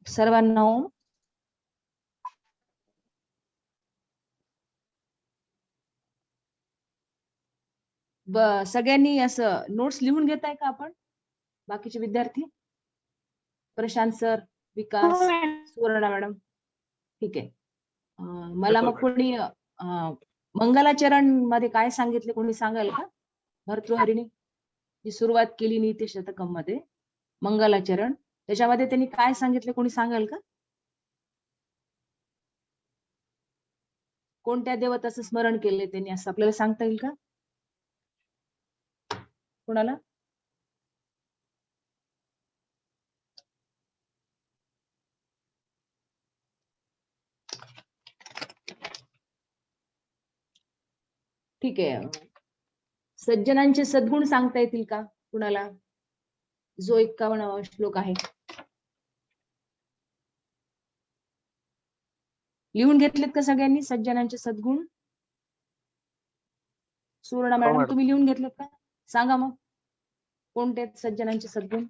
सर्वांना सगळ्यांनी असं नोट्स लिहून घेताय का आपण बाकीचे विद्यार्थी? प्रशांत सर, विकास, सुवर्णा मॅडम, ठीक आहे. मला मग कोणी मंगलाचरण मध्ये काय सांगितले कोणी सांगाल का? भर्तृहरीने जी सुरुवात केली नीती शतकम मध्ये मंगलाचरण, त्याच्यामध्ये त्यांनी काय सांगितले कोणी सांगाल का? कोणत्या देवताचं स्मरण केले त्यांनी असं आपल्याला सांगता येईल का कोणाला? ठीक आहे. सज्जनांचे सद्गुण सांगता येतील का कुणाला? जो 51वा श्लोक आहे लिहून घेतलेत का सगळ्यांनी सज्जनांचे सद्गुण? सुवर्णा मॅडम तुम्ही लिहून घेतलेत का? सांगा मग कोणते सज्जनांचे सद्गुण?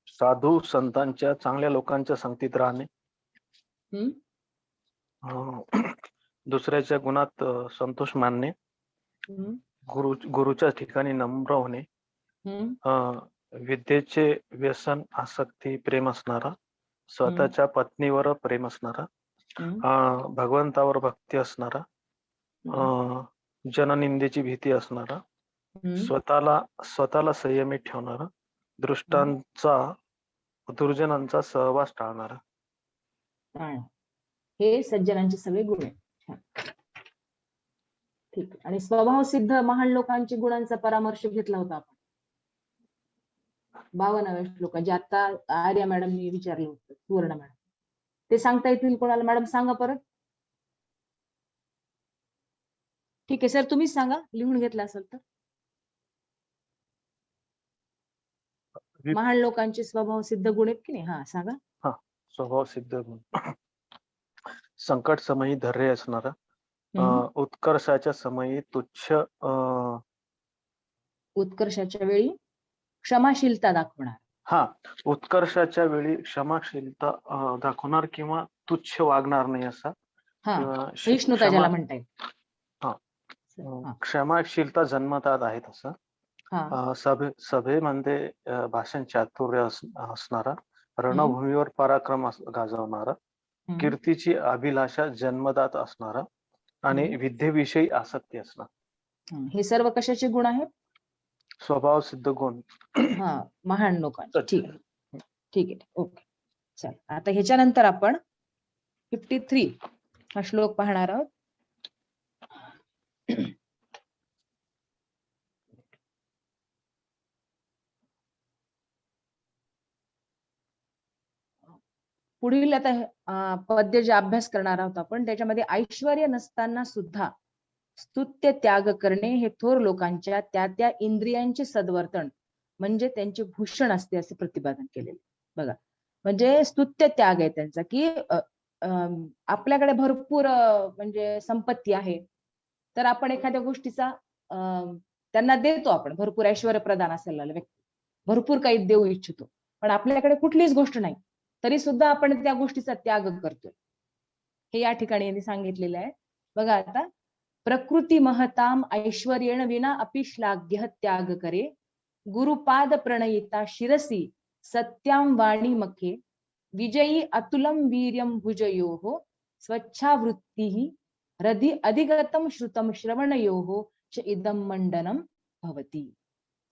साधू संतांच्या चांगल्या लोकांच्या संगतीत राहणे, दुसऱ्याच्या गुणात संतोष मानणे, गुरुच्या ठिकाणी नम्र होणे, विद्येचे व्यसन आसक्ती प्रेम असणारा, स्वतःच्या पत्नीवर प्रेम असणारा, भगवंतावर भक्ती असणारा, जननिंदेची भीती असणारा, स्वतःला संयमित ठेवणारा, दुर्जनांचा सहवास टाळणारा. हे सज्जनांचे सगळे गुण आहेत. ठीक. आणि स्वभाव सिद्ध महान लोकांच्या गुणांचा परामर्श घेतला होता आपण 52व्या श्लोकात, जे आता आर्या मॅडमनी विचारलं होतं, सुवर्ण मॅडम. ते सांगता येतील कोणाला? मॅडम सांगा परत. ठीक आहे सर, तुम्हीच सांगा लिहून घेतलं असेल तर. महान लोकांचे स्वभाव सिद्ध गुण आहेत की नाही? हा सांगा. स्वभाव सिद्ध गुण: संकट समयी धैर्य असणारा, उत्कर्षाच्या समयी तुच्छ, उत्कर्षाच्या वेळी क्षमाशीलता दाखवणार. उत्कर्षाच्या वेळी क्षमाशीलता दाखवणार किंवा तुच्छ वागणार नाही असा. सहिष्णुता ज्याला म्हणता येईल. क्षमाशीलता जन्मतात आहे तसं. सभेमध्ये भाषण चातुर्य असणारा, रणभूमीवर पराक्रम गाजवणारा, कीर्तीची अभिलाषा जन्मदात असणारा आणि विद्येविषयी आसक्ती असणार. हे सर्व कशाचे गुण आहेत? स्वभाव सिद्ध गुण महान लोकांचे. ठीक आहे, ठीक आहे, ओके. चल, आता ह्याच्यानंतर आपण 53 हा श्लोक पाहणार आहोत. पुढील आता पद्य जे अभ्यास करणार आहोत आपण, त्याच्यामध्ये ऐश्वर्य नसताना सुद्धा स्तुत्य त्याग करणे हे थोर लोकांच्या त्या इंद्रियांचे सद्वर्तन म्हणजे त्यांचे भूषण असते असे प्रतिपादन केलेले. बघा, म्हणजे स्तुत्य त्याग आहे त्यांचा, की आपल्याकडे भरपूर म्हणजे संपत्ती आहे, तर आपण एखाद्या गोष्टीचा त्यांना देतो, आपण भरपूर ऐश्वर्य प्रदान असलेला व्यक्ती भरपूर काही देऊ इच्छितो, पण आपल्याकडे कुठलीच गोष्ट नाही तरी सुद्धा आपण त्या गोष्टीचा त्याग करतोय. हे या ठिकाणी यांनी सांगितलेलं आहे. बघा आता, प्रकृती महताम ऐश्वर्येण विना अपि श्लाघ्य त्याग करे, गुरुपाद प्रणयिता शिरसी सत्याम वाणी मखे, विजयी अतुलम वीर्यम भुजयोः स्वच्छावृत्तिः रधी अधिगतम श्रुतम श्रवणयोः च इदम मंडनम भवती.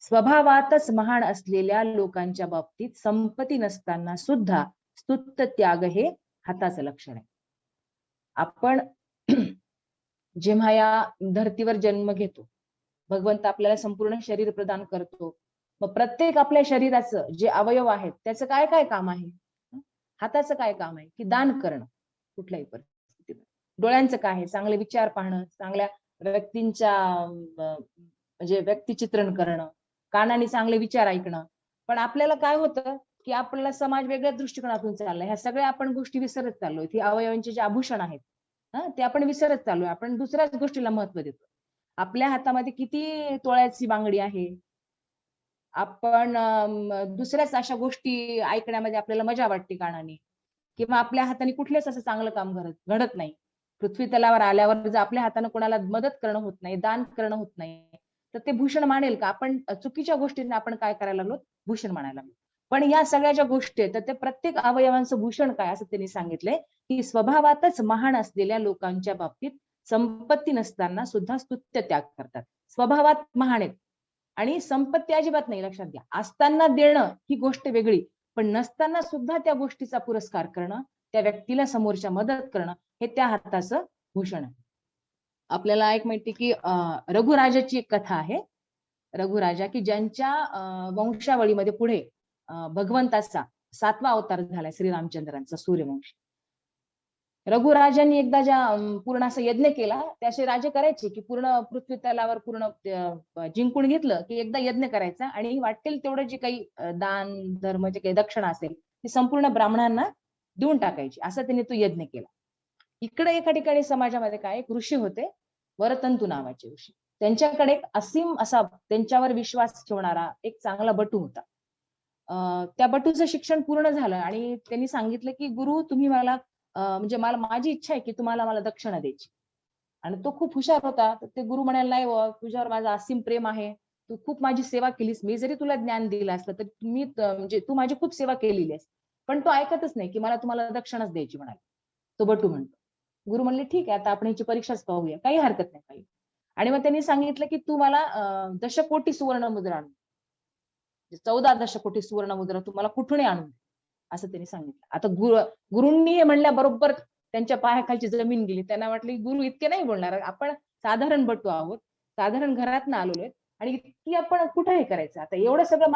स्वभावातच महान असलेल्या लोकांच्या बाबतीत संपत्ती नसताना सुद्धा स्तुत्य त्याग हे हाताचं लक्षण आहे. आपण जेव्हा या धर्तीवर जन्म घेतो, भगवंत आपल्याला संपूर्ण शरीर प्रदान करतो, मग प्रत्येक आपल्या शरीराचं जे अवयव आहेत त्याचं काय काय काम आहे? हाताचं काय काम आहे? की दान करणं कुठल्याही परिस्थितीत. डोळ्यांचं काय आहे? चांगले विचार पाहणं, चांगल्या व्यक्तींच्या म्हणजे व्यक्तिचित्रण करणं, कानाने चांगले विचार ऐकणं. पण आपल्याला काय होतं की आपल्याला समाज वेगळ्या दृष्टिकोनातून चाललाय, ह्या सगळ्या आपण गोष्टी विसरत चाललोय. ही अवयवांचे जे आभूषण आहेत ते आपण विसरत चाललोय, आपण दुसऱ्याच गोष्टीला महत्व देतो. आपल्या हातामध्ये किती तोळ्याची बांगडी आहे. आपण दुसऱ्याच अशा गोष्टी ऐकण्यामध्ये आपल्याला मजा वाटते कानाने, किंवा आपल्या हाताने कुठलेच असं चांगलं काम घडत नाही. पृथ्वी तलावर आल्यावर जर आपल्या हाताने कोणाला मदत करणं होत नाही, दान करणं होत नाही, तर ते भूषण मानेल का? आपण चुकीच्या गोष्टींना आपण काय करायला लागलो? भूषण मानायला लागलो. पण या सगळ्या ज्या गोष्टी आहेत, तर ते प्रत्येक अवयवांचं भूषण काय असं त्यांनी सांगितलंय, की स्वभावातच महान असलेल्या लोकांच्या बाबतीत संपत्ती नसताना सुद्धा स्तुत्य त्याग करतात. स्वभावात महान आहेत आणि संपत्ती अजिबात नाही, लक्षात घ्या. असताना देणं ही गोष्ट वेगळी, पण नसताना सुद्धा त्या गोष्टीचा पुरस्कार करणं, त्या व्यक्तीला समोरच्या मदत करणं, हे त्या हाताचं भूषण आहे. आपल्याला एक माहिती की रघुराजाची एक कथा आहे. रघुराजा की ज्यांच्या वंशावळीमध्ये पुढे भगवंताचा 7वा अवतार झालाय श्रीरामचंद्रांचा, सूर्यवंशी. रघुराजांनी एकदा ज्या पूर्ण असा यज्ञ केला, ते असे राजे करायचे की पूर्ण पृथ्वी तलावर पूर्ण जिंकून घेतलं की एकदा यज्ञ करायचा आणि वाटेल तेवढं जे काही दान धर्म जे काही दक्षिणा असेल ती संपूर्ण ब्राह्मणांना देऊन टाकायची, असा त्यांनी तो यज्ञ केला. इकडे एका ठिकाणी समाजामध्ये काय एक ऋषी होते, वरतंतू नावाचे ऋषी. त्यांच्याकडे एक असीम असा त्यांच्यावर विश्वास ठेवणारा एक चांगला बटू होता. त्या बटूचं शिक्षण पूर्ण झालं आणि त्यांनी सांगितलं की गुरु तुम्ही मला म्हणजे मला माझी इच्छा आहे की तुम्हाला मला दक्षिणा द्यायची. आणि तो खूप हुशार होता. तर ते गुरु म्हणाले, नाही बुवा तुझ्यावर माझं असीम प्रेम आहे. तू खूप माझी सेवा केलीस. मी जरी तुला ज्ञान दिलं असलं तर म्हणजे तू माझी खूप सेवा केलेली आहेस. पण तो ऐकतच नाही की मला तुम्हाला दक्षिणाच द्यायची म्हणाले. तो बटू म्हणतो. गुरु म्हणले ठीक आहे, आता आपण ह्याची परीक्षाच पाहूया. काही हरकत नाही काही. आणि मग त्यांनी सांगितलं की तू मला दशकोटी सुवर्ण मुद्रा आणून, 14 दशकोटी सुवर्ण मुद्रा तुम्हाला कुठूनही आणून दे, असं त्यांनी सांगितलं. आता गुरूंनी हे म्हणल्याबरोबर त्यांच्या पायाखालची जमीन गेली. त्यांना वाटलं की गुरु इतके नाही बोलणार. आपण साधारण बटू आहोत, साधारण घरातनं आलेलो आहे आणि इतकी आपण कुठं हे करायचं. आता एवढं सगळं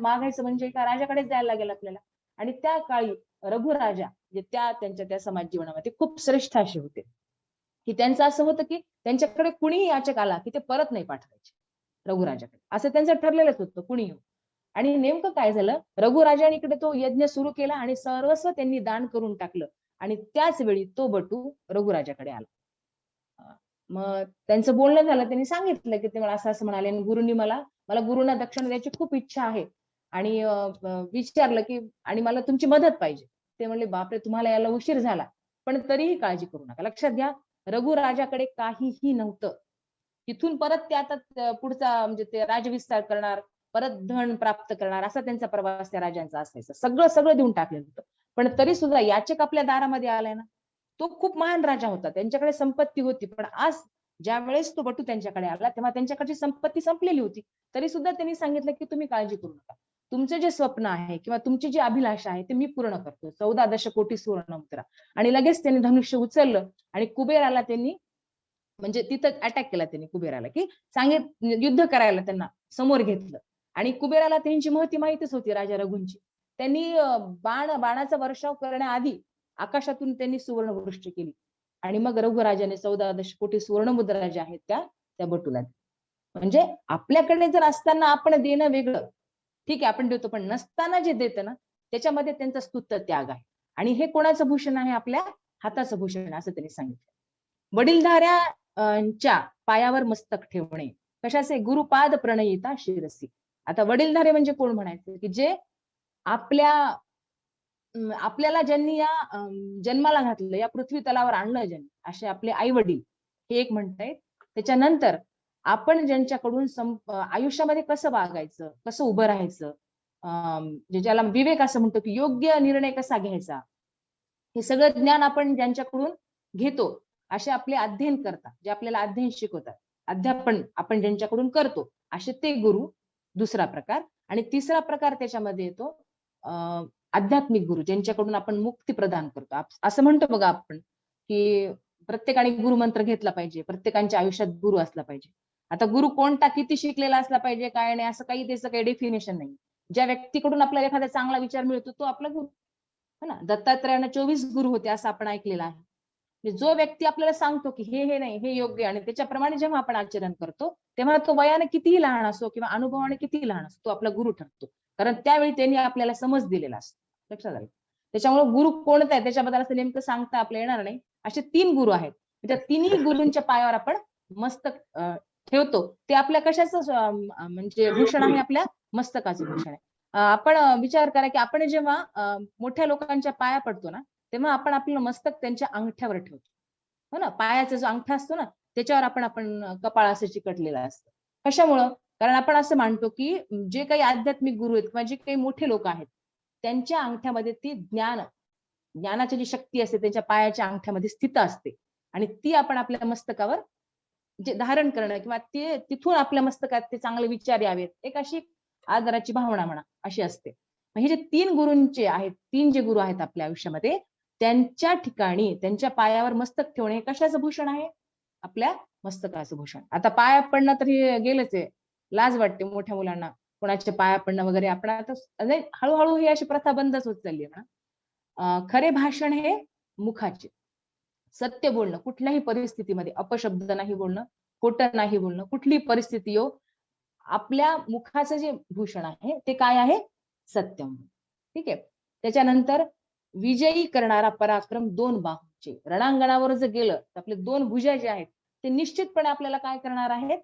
मागायचं म्हणजे एका राजाकडेच जायला लागेल आपल्याला. आणि त्या काळी रघुराजा जे त्या समाज जीवनामध्ये खूप श्रेष्ठ असे होते, की त्यांचं असं होतं की त्यांच्याकडे कुणीही याचक आला की ते परत नाही पाठवायचे रघुराजाकडे. असं त्यांचं ठरलेलंच होतं कुणीही. आणि नेमकं काय झालं, रघुराजांकडे तो यज्ञ सुरू केला आणि सर्वस्व त्यांनी दान करून टाकलं आणि त्याच वेळी तो बटू रघुराजाकडे आला. मग त्यांचं बोलणं झालं, त्यांनी सांगितलं की ते मला असं असं म्हणाले आणि गुरुंनी मला मला गुरुंना दक्षिणा द्यायची खूप इच्छा आहे आणि विचारलं की आणि मला तुमची मदत पाहिजे. ते म्हणले बापरे तुम्हाला यायला उशीर झाला, पण तरीही काळजी करू नका. लक्षात घ्या, रघुराजाकडे काहीही नव्हतं. तिथून परत ते आता पुढचा म्हणजे ते राजविस्तार करणार, परत धन प्राप्त करणार, असा त्यांचा प्रवास त्या राजांचा असायचा. सगळं सगळं देऊन टाकलेलं होतं. पण तरी सुद्धा याचक आपल्या दारामध्ये आलाय ना, तो खूप महान राजा होता. त्यांच्याकडे संपत्ती होती. पण आज ज्या वेळेस तो बटू त्यांच्याकडे आला, तेव्हा त्यांच्याकडची संपत्ती संपलेली होती. तरी सुद्धा त्यांनी सांगितलं की तुम्ही काळजी करू नका. तुमचे जे स्वप्न आहे किंवा तुमची जी अभिलाषा आहे ते मी पूर्ण करतो. 14 दशकोटी सुवर्ण मुद्रा. आणि लगेच त्यांनी धनुष्य उचललं आणि कुबेराला त्यांनी म्हणजे तिथं अटॅक केला त्यांनी कुबेराला, की युद्ध करायला त्यांना समोर घेतलं. आणि कुबेराला त्यांची महती माहितीच होती राजा रघुंची. त्यांनी बाणाचा वर्षाव करण्याआधी आकाशातून त्यांनी सुवर्णवृष्टी केली आणि मग रघुराजाने 14 दशकोटी सुवर्णमुद्रा ज्या आहेत त्या बटूला. म्हणजे आपल्याकडे जर असताना आपण देणं वेगळं, ठीक आहे आपण देतो, पण नसताना जे देतं ना त्याच्यामध्ये त्यांचा स्तुत्य त्याग आहे. आणि हे कोणाचं भूषण आहे? आपल्या हाताचं भूषण आहे, असं त्यांनी सांगितलं. वडीलधाऱ्यांच्या पायावर मस्तक ठेवणे कशाचे? गुरुपाद प्रणयिता शिरसी. आता वडीलधारे म्हणजे कोण म्हणायचं? की जे आपल्याला ज्यांनी या जन्माला घातलं, या पृथ्वी तलावर आणलं ज्यांनी, असे आपले आई वडील, हे एक म्हणतायत. त्याच्यानंतर आपण ज्यांच्याकडून आयुष्यामध्ये कसं वागायचं, कसं उभं राहायचं, ज्याला विवेक असं म्हणतो, की योग्य निर्णय कसा घ्यायचा, हे सगळं ज्ञान आपण ज्यांच्याकडून घेतो, असे आपले अध्ययन करतात, जे आपल्याला अध्ययन शिकवतात, अध्यापन आपण ज्यांच्याकडून करतो, असे ते गुरु. दुसरा प्रकार. आणि तिसरा प्रकार त्याच्यामध्ये येतो आध्यात्मिक गुरु, ज्यांच्याकडून आपण मुक्ती प्रदान करतो. असं म्हणतो बघा आपण, की प्रत्येकाने गुरुमंत्र घेतला पाहिजे, प्रत्येकाच्या आयुष्यात गुरु असला पाहिजे. आता गुरु कोणता, किती शिकलेला असला पाहिजे, काय नाही, असं काही त्याचं काही डेफिनेशन नाही. ज्या व्यक्तीकडून आपल्याला एखादा चांगला विचार मिळतो तो आपला गुरु. हो ना. दत्तात्रयाने 24 गुरु होते असं आपण ऐकलेलं आहे. जो व्यक्ती आपल्याला सांगतो की हे नाही, हे योग्य, आणि त्याच्याप्रमाणे जेव्हा आपण आचरण करतो, तेव्हा तो वयाने कितीही लहान असो किंवा अनुभवाने कितीही लहान असो, तो आपला गुरु ठरतो. कारण त्यावेळी त्यांनी आपल्याला समज दिलेला असतो. लक्षात आलं? त्याच्यामुळे गुरु कोणता आहे त्याच्याबद्दल असं नेमकं सांगता आपल्या येणार नाही. असे 3 गुरु आहेत. त्या तिन्ही गुरूंच्या पायावर आपण मस्तक ठेवतो ते आपल्या कशाचं म्हणजे भूषण आहे, आपल्या मस्तकाचं भूषण आहे. आपण विचार करा की आपण जेव्हा मोठ्या लोकांच्या पाया पडतो ना, तेव्हा आपण आपलं मस्तक त्यांच्या अंगठ्यावर ठेवतो. हो ना, पायाचा जो अंगठा असतो ना, त्याच्यावर आपण कपाळ असं चिकटलेलं असतं. कशामुळं? कारण आपण असं मानतो की जे काही आध्यात्मिक गुरु आहेत किंवा जे काही मोठे लोक आहेत, त्यांच्या अंगठ्यामध्ये ती ज्ञानाची जी शक्ती असते त्यांच्या पायाच्या अंगठ्यामध्ये स्थित असते आणि ती आपण आपल्या मस्तकावर जे धारण करणं किंवा ते तिथून आपल्या मस्तकात ते चांगले विचार यावेत, एक अशी आदराची भावना म्हणा अशी असते. हे जे 3 गुरूंचे आहेत, 3 जे गुरु आहेत आपल्या आयुष्यामध्ये, त्यांच्या ठिकाणी त्यांच्या पायावर मस्तक ठेवणे हे कशाचं भूषण आहे? आपल्या मस्तकाचं भूषण. आता पाया पडणं तर हे गेलंच आहे. लाज वाटते मोठ्या मुलांना कोणाच्या पाया पडणं वगैरे. आपण आता म्हणजे हळू ही अशी प्रथा बंदच होत चालली आहे म्हणा. खरे भाषण हे मुखाचे. सत्य बोलणं कुठल्याही परिस्थितीमध्ये, अपशब्द नाही बोलणं, खोटं नाही बोलणं, कुठलीही परिस्थिती येऊ, आपल्या मुखाचं जे भूषण आहे ते काय आहे? सत्यम. ठीक आहे. त्याच्यानंतर विजयी करणारा पराक्रम 2 बाहूंचे. रणांगणावर जर गेलं तर आपले 2 भुजा जे आहेत ते निश्चितपणे आपल्याला काय करणार आहेत?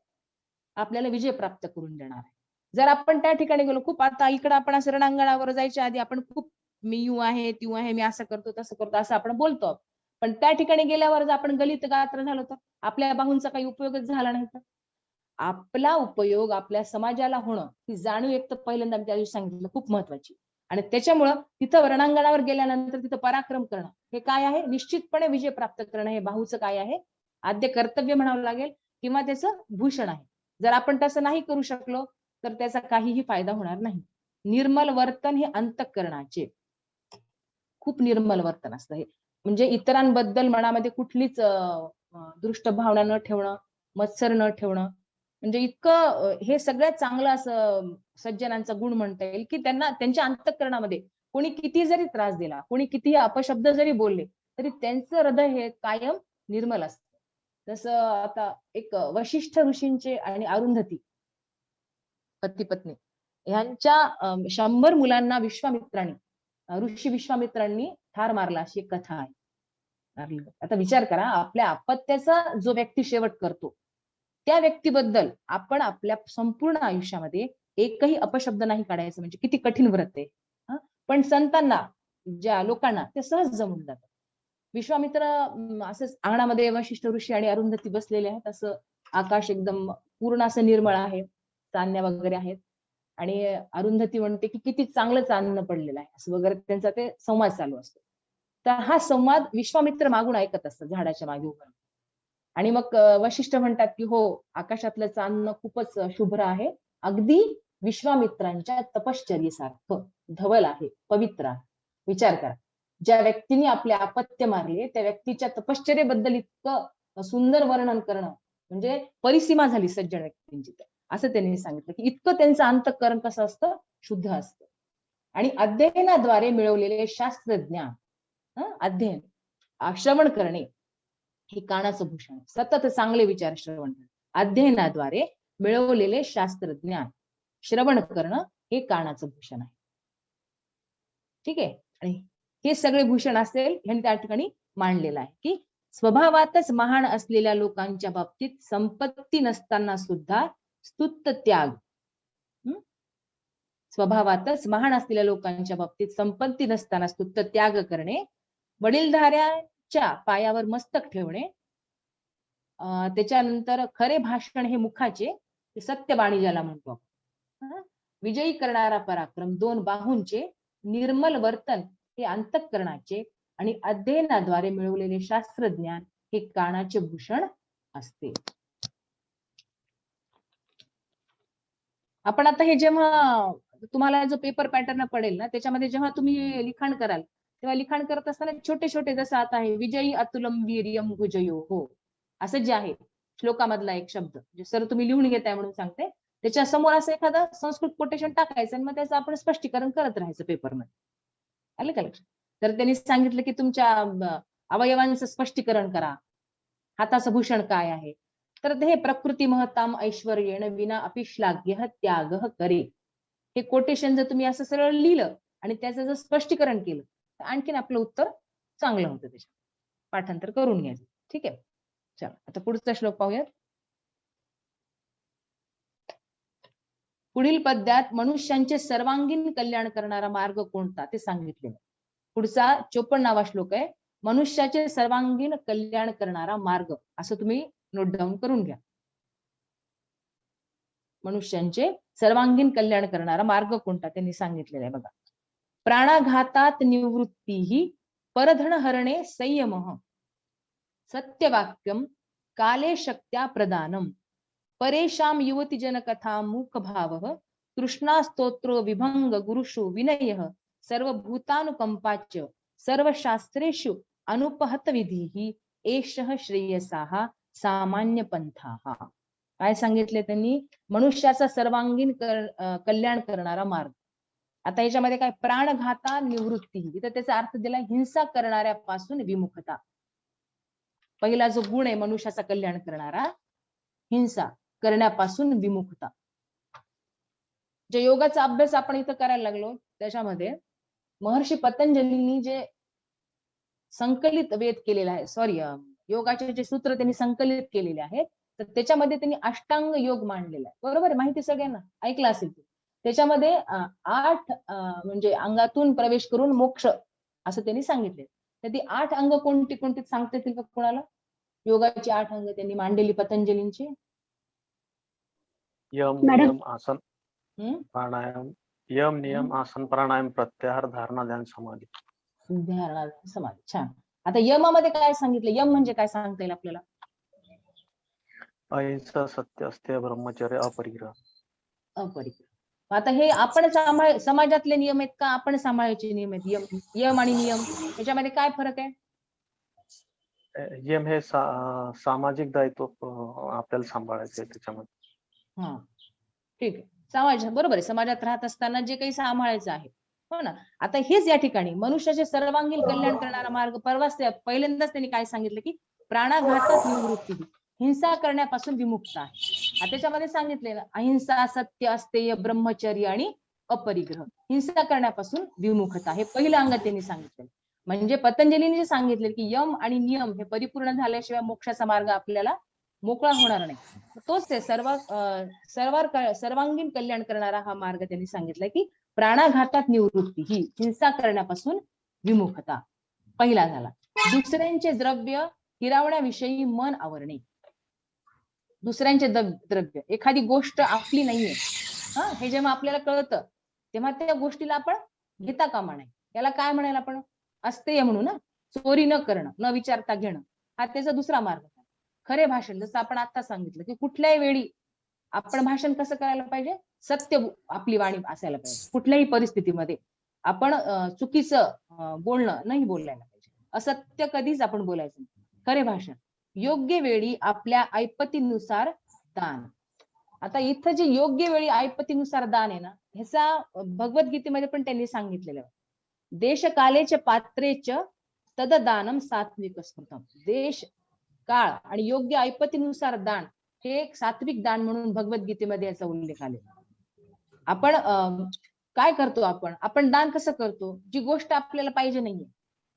आपल्याला विजय प्राप्त करून देणार आहे. जर आपण त्या ठिकाणी गेलो, खूप आता इकडे आपण असं रणांगणावर जायच्या आधी आपण खूप मी यू आहे, त्यू आहे, मी असं करतो, तसं करतो, असं आपण बोलतो. पण त्या ठिकाणी गेल्यावर जर आपण गलित गात्र झालो तर आपल्या बाहूंचा काही उपयोगच झाला नाही तर. आपला उपयोग आपल्या समाजाला होणं ही जाणीव एक तर पहिल्यांदा मी त्या दिवशी सांगितलं खूप महत्वाची. आणि त्याच्यामुळं तिथं रणांगणावर गेल्यानंतर तिथं पराक्रम करणं हे काय आहे? निश्चितपणे विजय प्राप्त करणं हे बाहूचं काय आहे? आद्य कर्तव्य म्हणावं लागेल किंवा त्याचं भूषण आहे. जर आपण तसं नाही करू शकलो तर त्याचा काहीही फायदा होणार नाही. निर्मल वर्तन हे अंतःकरणाचे. खूप निर्मल वर्तन असतं हे. म्हणजे इतरांबद्दल मनामध्ये कुठलीच दृष्ट भावना न ठेवणं, मत्सर न ठेवणं. म्हणजे इतकं हे सगळ्यात चांगलं असं सज्जनांचा गुण म्हणता येईल, की त्यांना त्यांच्या अंतःकरणामध्ये कोणी किती जरी त्रास दिला, कोणी कितीही अपशब्द जरी बोलले, तरी त्यांचं हृदय हे कायम निर्मल असतं. जसं आता एक वशिष्ठ ऋषींचे आणि अरुंधती पती पत्नी ह्यांच्या 100 मुलांना ऋषी विश्वामित्रांनी ठार मारला अशी एक कथा आहे. आता विचार करा, आपल्या अपत्याचा जो व्यक्ती शेवट करतो त्या व्यक्तीबद्दल आपण आपल्या संपूर्ण आयुष्यामध्ये एकही अपशब्द नाही काढायचं म्हणजे किती कठीण व्रत आहे. पण संतांना, ज्या लोकांना ते सहज जमून जातं. विश्वामित्र असंच अंगणामध्ये वशिष्ठ ऋषी आणि अरुंधती बसलेले आहेत. असं आकाश एकदम पूर्ण असं निर्मळ आहे, चांदण्या वगैरे आहेत आणि अरुंधती म्हणते की किती चांगलं चांदणं पडलेलं आहे असं वगैरे त्यांचा ते संवाद चालू असतो. तर हा संवाद विश्वामित्र मागून ऐकत असतात झाडाच्या मागे उभं. आणि मग वशिष्ठ म्हणतात की हो, आकाशातलं चांदणं खूपच शुभ्र आहे, अगदी विश्वामित्रांच्या तपश्चर्येसारखं धवल आहे, पवित्र आहे. विचार करा, ज्या व्यक्तीने आपले अपत्य मारले त्या व्यक्तीच्या तपश्चर्येबद्दल इतकं सुंदर वर्णन करणं म्हणजे परिसीमा झाली सज्जन व्यक्तींची. असं त्यांनी सांगितलं की इतकं त्यांचं अंतःकरण कसं असतं? शुद्ध असतं. आणि अध्ययनाद्वारे मिळवलेले शास्त्रज्ञान, अध्ययन श्रवण करणे हे कानाचं भूषण आहे. सतत चांगले विचार श्रवण करणे, अध्ययनाद्वारे मिळवलेले शास्त्रज्ञान श्रवण करणं हे कानाचं भूषण आहे. ठीक आहे. आणि हे सगळे भूषण असेल ह्यांनी त्या ठिकाणी मांडलेलं आहे की स्वभावातच महान असलेल्या लोकांच्या बाबतीत संपत्ती नसताना सुद्धा स्तुत्त त्याग. स्वभावातच महान असलेल्या लोकांच्या बाबतीत संपत्ती नसताना स्तुत्त त्याग करणे, वडीलधाऱ्याच्या पायावर मस्तक ठेवणे, त्याच्यानंतर खरे भाषण हे मुखाचे, सत्यवाणी ज्याला म्हणतो, विजयी करणारा पराक्रम 2 बाहूंचे, निर्मल वर्तन हे अंतःकरणाचे आणि अध्ययनाद्वारे मिळवलेले शास्त्रज्ञान हे कानाचे भूषण असते. आपण आता हे जेव्हा तुम्हाला जो पेपर पॅटर्न पडेल ना त्याच्यामध्ये जेव्हा तुम्ही लिखाण कराल तेव्हा लिखाण करत असताना छोटे छोटे जसं आता आहे विजयी अतुलम वीर्यम भुजयो हो असं जे आहे श्लोकामधला एक शब्द जे सर तुम्ही लिहून घेताय म्हणून सांगते त्याच्या समोर असं एखादं संस्कृत कोटेशन टाकायचं आणि मग त्याचं आपण स्पष्टीकरण करत राहायचं पेपरमध्ये. आलं का लक्षात? तर त्यांनी सांगितलं की तुमच्या अवयवांचं स्पष्टीकरण करा, हाताचं भूषण काय आहे, तर हे प्रकृती महताम ऐश्वर्येण विना अपिश्लाघ्य त्याग करे. हे कोटेशन जर तुम्ही असं सरळ लिहिलं आणि त्याचं जर स्पष्टीकरण केलं तर आणखीन आपलं उत्तर चांगलं होतं. त्याच्यात पाठांतर करून घ्यायचं. ठीक आहे. चला आता पुढचा श्लोक पाहूयात. पुढील पद्यात मनुष्यांचे सर्वांगीण कल्याण करणारा मार्ग कोणता ते सांगितले. पुढचा 54वा श्लोक आहे, मनुष्याचे सर्वांगीण कल्याण करणारा मार्ग, असं तुम्ही नोट डाऊन करून घ्या. मनुष्यांचे सर्वांगीण कल्याण करणारा मार्ग कोणता त्यांनी सांगितलेला आहे बघा. प्राणाघातात निवृत्ती परधन हरणे संयम सत्यवाक्यम काले शक्त्या प्रदानम परेशाम युवती जनकथा मूक भाव तृष्णा स्तोत्रो विभंग गुरुषु विनय सर्वभूतानुकंपाच्य सर्वशास्त्रेषु अनुपहत विधी एषः श्रेयसाः सामान्य पंथाः. काय सांगितले त्यांनी? मनुष्याचा सर्वांगीण कल्याण करणारा मार्ग. आता याच्यामध्ये काय? प्राणघाता निवृत्ती, इथं त्याचा अर्थ दिला हिंसा करणाऱ्यापासून विमुखता. पहिला जो गुण आहे मनुष्याचा कल्याण करणारा, हिंसा करण्यापासून विमुखता. जे योगाचा अभ्यास आपण इथं करायला लागलो त्याच्यामध्ये महर्षी पतंजलींनी जे संकलित वेद केलेला आहे, योगाचे जे सूत्र त्यांनी संकलित केलेले आहेत, तर त्याच्यामध्ये त्यांनी अष्टांग योग मांडलेला आहे. बरोबर आहे, माहिती सगळ्यांना ऐकलं असेल. त्याच्यामध्ये 8 म्हणजे अंगातून प्रवेश करून मोक्ष असं त्यांनी सांगितले. तर ती 8 अंग कोणती कोणती सांगता येतील का कोणाला? योगाची 8 अंग त्यांनी मांडलेली पतंजलींची. यम नियम आसन प्राणायाम, यम नियम आसन प्राणायाम प्रत्याहार धारणा ध्यान समाधी. धारणा समाधी. छान. आता यमामध्ये काय सांगितलं? यम म्हणजे काय सांगता येईल आपल्याला? अहिंसा, सत्य, अस्तेय, ब्रह्मचर्य, अपरिग्रह. अपरिग्रह. आता हे आपण समाजातले नियम आहेत का आपण सांभाळायचे नियम आहेत? यम आणि नियम याच्यामध्ये काय फरक आहे? यम हे सामाजिक दायित्व आपल्याला सांभाळायचे त्याच्यामध्ये. हा, ठीक आहे. समाज, बरोबर आहे, समाजात राहत असताना जे काही सांभाळायचं आहे, हो ना. आता हेच या ठिकाणी मनुष्याचे सर्वांगीण कल्याण करणारा मार्ग पहिल्यांदाच त्यांनी काय सांगितलं की प्राणाघातात निवृत्ती, हिंसा करण्यापासून विमुक्त आहे. त्याच्यामध्ये सांगितले ना, अहिंसा, सत्य, अस्तेय, ब्रह्मचर्य आणि अपरिग्रह, हिंसा करण्यापासून विमुखता, हे पहिलं अंग त्यांनी सांगितलं. म्हणजे पतंजलीने जे सांगितले की यम आणि नियम हे परिपूर्ण झाल्याशिवाय मोक्षाचा मार्ग आपल्याला मोकळा होणार नाही. तोच ते सर्वांगीण कल्याण करणारा हा मार्ग त्यांनी सांगितलाय की प्राणाघातात निवृत्ती, ही हिंसा करण्यापासून विमुखता पहिला झाला. दुसऱ्यांचे द्रव्य हिरावण्याविषयी मन आवरणे. दुसऱ्यांचे द्रव्य, एखादी गोष्ट आपली नाहीये, हे जेव्हा आपल्याला कळतं तेव्हा त्या गोष्टीला आपण घेता कामा नये. याला काय म्हणायला आपण? अस्तेय म्हणू ना. चोरी न करणं, न विचारता घेणं, हा त्याचा दुसरा मार्ग. खरे भाषण, जसं आपण आता सांगितलं की कुठल्याही वेळी आपण भाषण कसं करायला पाहिजे? सत्य आपली वाणी असायला पाहिजे. कुठल्याही परिस्थितीमध्ये आपण चुकीचं बोलणं नाही बोलायला पाहिजे. असत्य कधीच आपण बोलायचं नाही. खरे भाषण, योग्य वेळी आपल्या ऐपतीनुसार दान. आता इथं जे योग्य वेळी ऐपतीनुसार दान आहे ना, ह्याचा भगवद्गीतेमध्ये पण त्यांनी सांगितलेलं आहे. देश कालेच पात्रेच तद दानम सात्विक स्मृतम. देश, काळ आणि योग्य ऐपतीनुसार दान हे एक सात्विक दान म्हणून भगवद्गीतेमध्ये याचा उल्लेख आलेला. आपण काय करतो? आपण दान कसं करतो? जी गोष्ट आपल्याला पाहिजे नाहीये,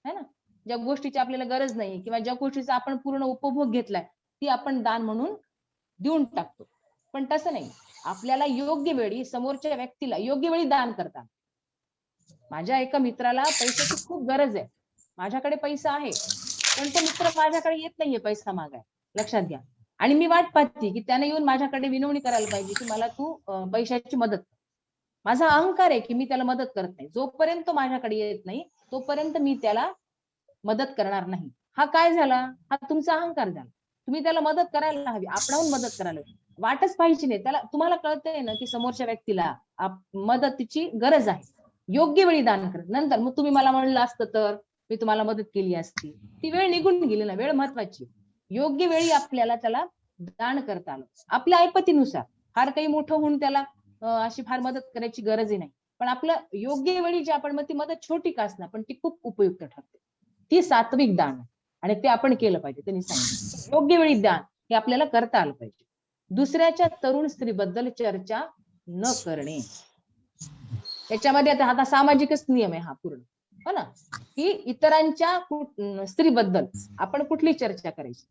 है ना, ज्या गोष्टीची आपल्याला गरज नाही किंवा ज्या गोष्टीचा आपण पूर्ण उपभोग घेतलाय ती आपण दान म्हणून देऊन टाकतो. पण तसं नाही, आपल्याला योग्य वेळी समोरच्या व्यक्तीला योग्य वेळी दान करतात. माझ्या एका मित्राला पैशाची खूप गरज आहे, माझ्याकडे पैसा आहे, पण तो मित्र माझ्याकडे येत नाहीये पैसा मागाय, लक्षात घ्या. आणि मी वाट पाहते की त्याने येऊन माझ्याकडे विनवणी करायला पाहिजे की मला तू पैशाची मदत. माझा अहंकार आहे की मी त्याला मदत करत नाही. जोपर्यंत तो माझ्याकडे येत नाही तोपर्यंत मी त्याला मदत करणार नाही. हा काय झाला? हा तुमचा अहंकार झाला. तुम्ही त्याला मदत करायला हवी, आपणाहून मदत करायला हवी, वाटच पाहिजे नाही त्याला. तुम्हाला कळतंय ना की समोरच्या व्यक्तीला मदतीची गरज आहे, योग्य वेळी दान कर. नंतर मग तुम्ही मला म्हणलं असतं तर मी तुम्हाला मदत केली असती, ती वेळ निघून गेली ना. वेळ महत्वाची. योग्य वेळी आपल्याला त्याला दान करता आलं आपल्या ऐपतीनुसार. फार काही मोठं होऊन त्याला अशी फार मदत करायची गरजही नाही, पण आपलं योग्य वेळी जे आपण, मग ती मदत छोटी का असणार पण ती खूप उपयुक्त ठरते. ती सात्विक दान आणि ते आपण केलं पाहिजे. त्यांनी सांगितलं योग्य वेळी दान हे आपल्याला करता आलं पाहिजे. दुसऱ्याच्या तरुण स्त्रीबद्दल चर्चा न करणे. त्याच्यामध्ये आता सामाजिकच नियम आहे हा पूर्ण, हो ना, की इतरांच्या स्त्रीबद्दल आपण कुठली चर्चा करायची.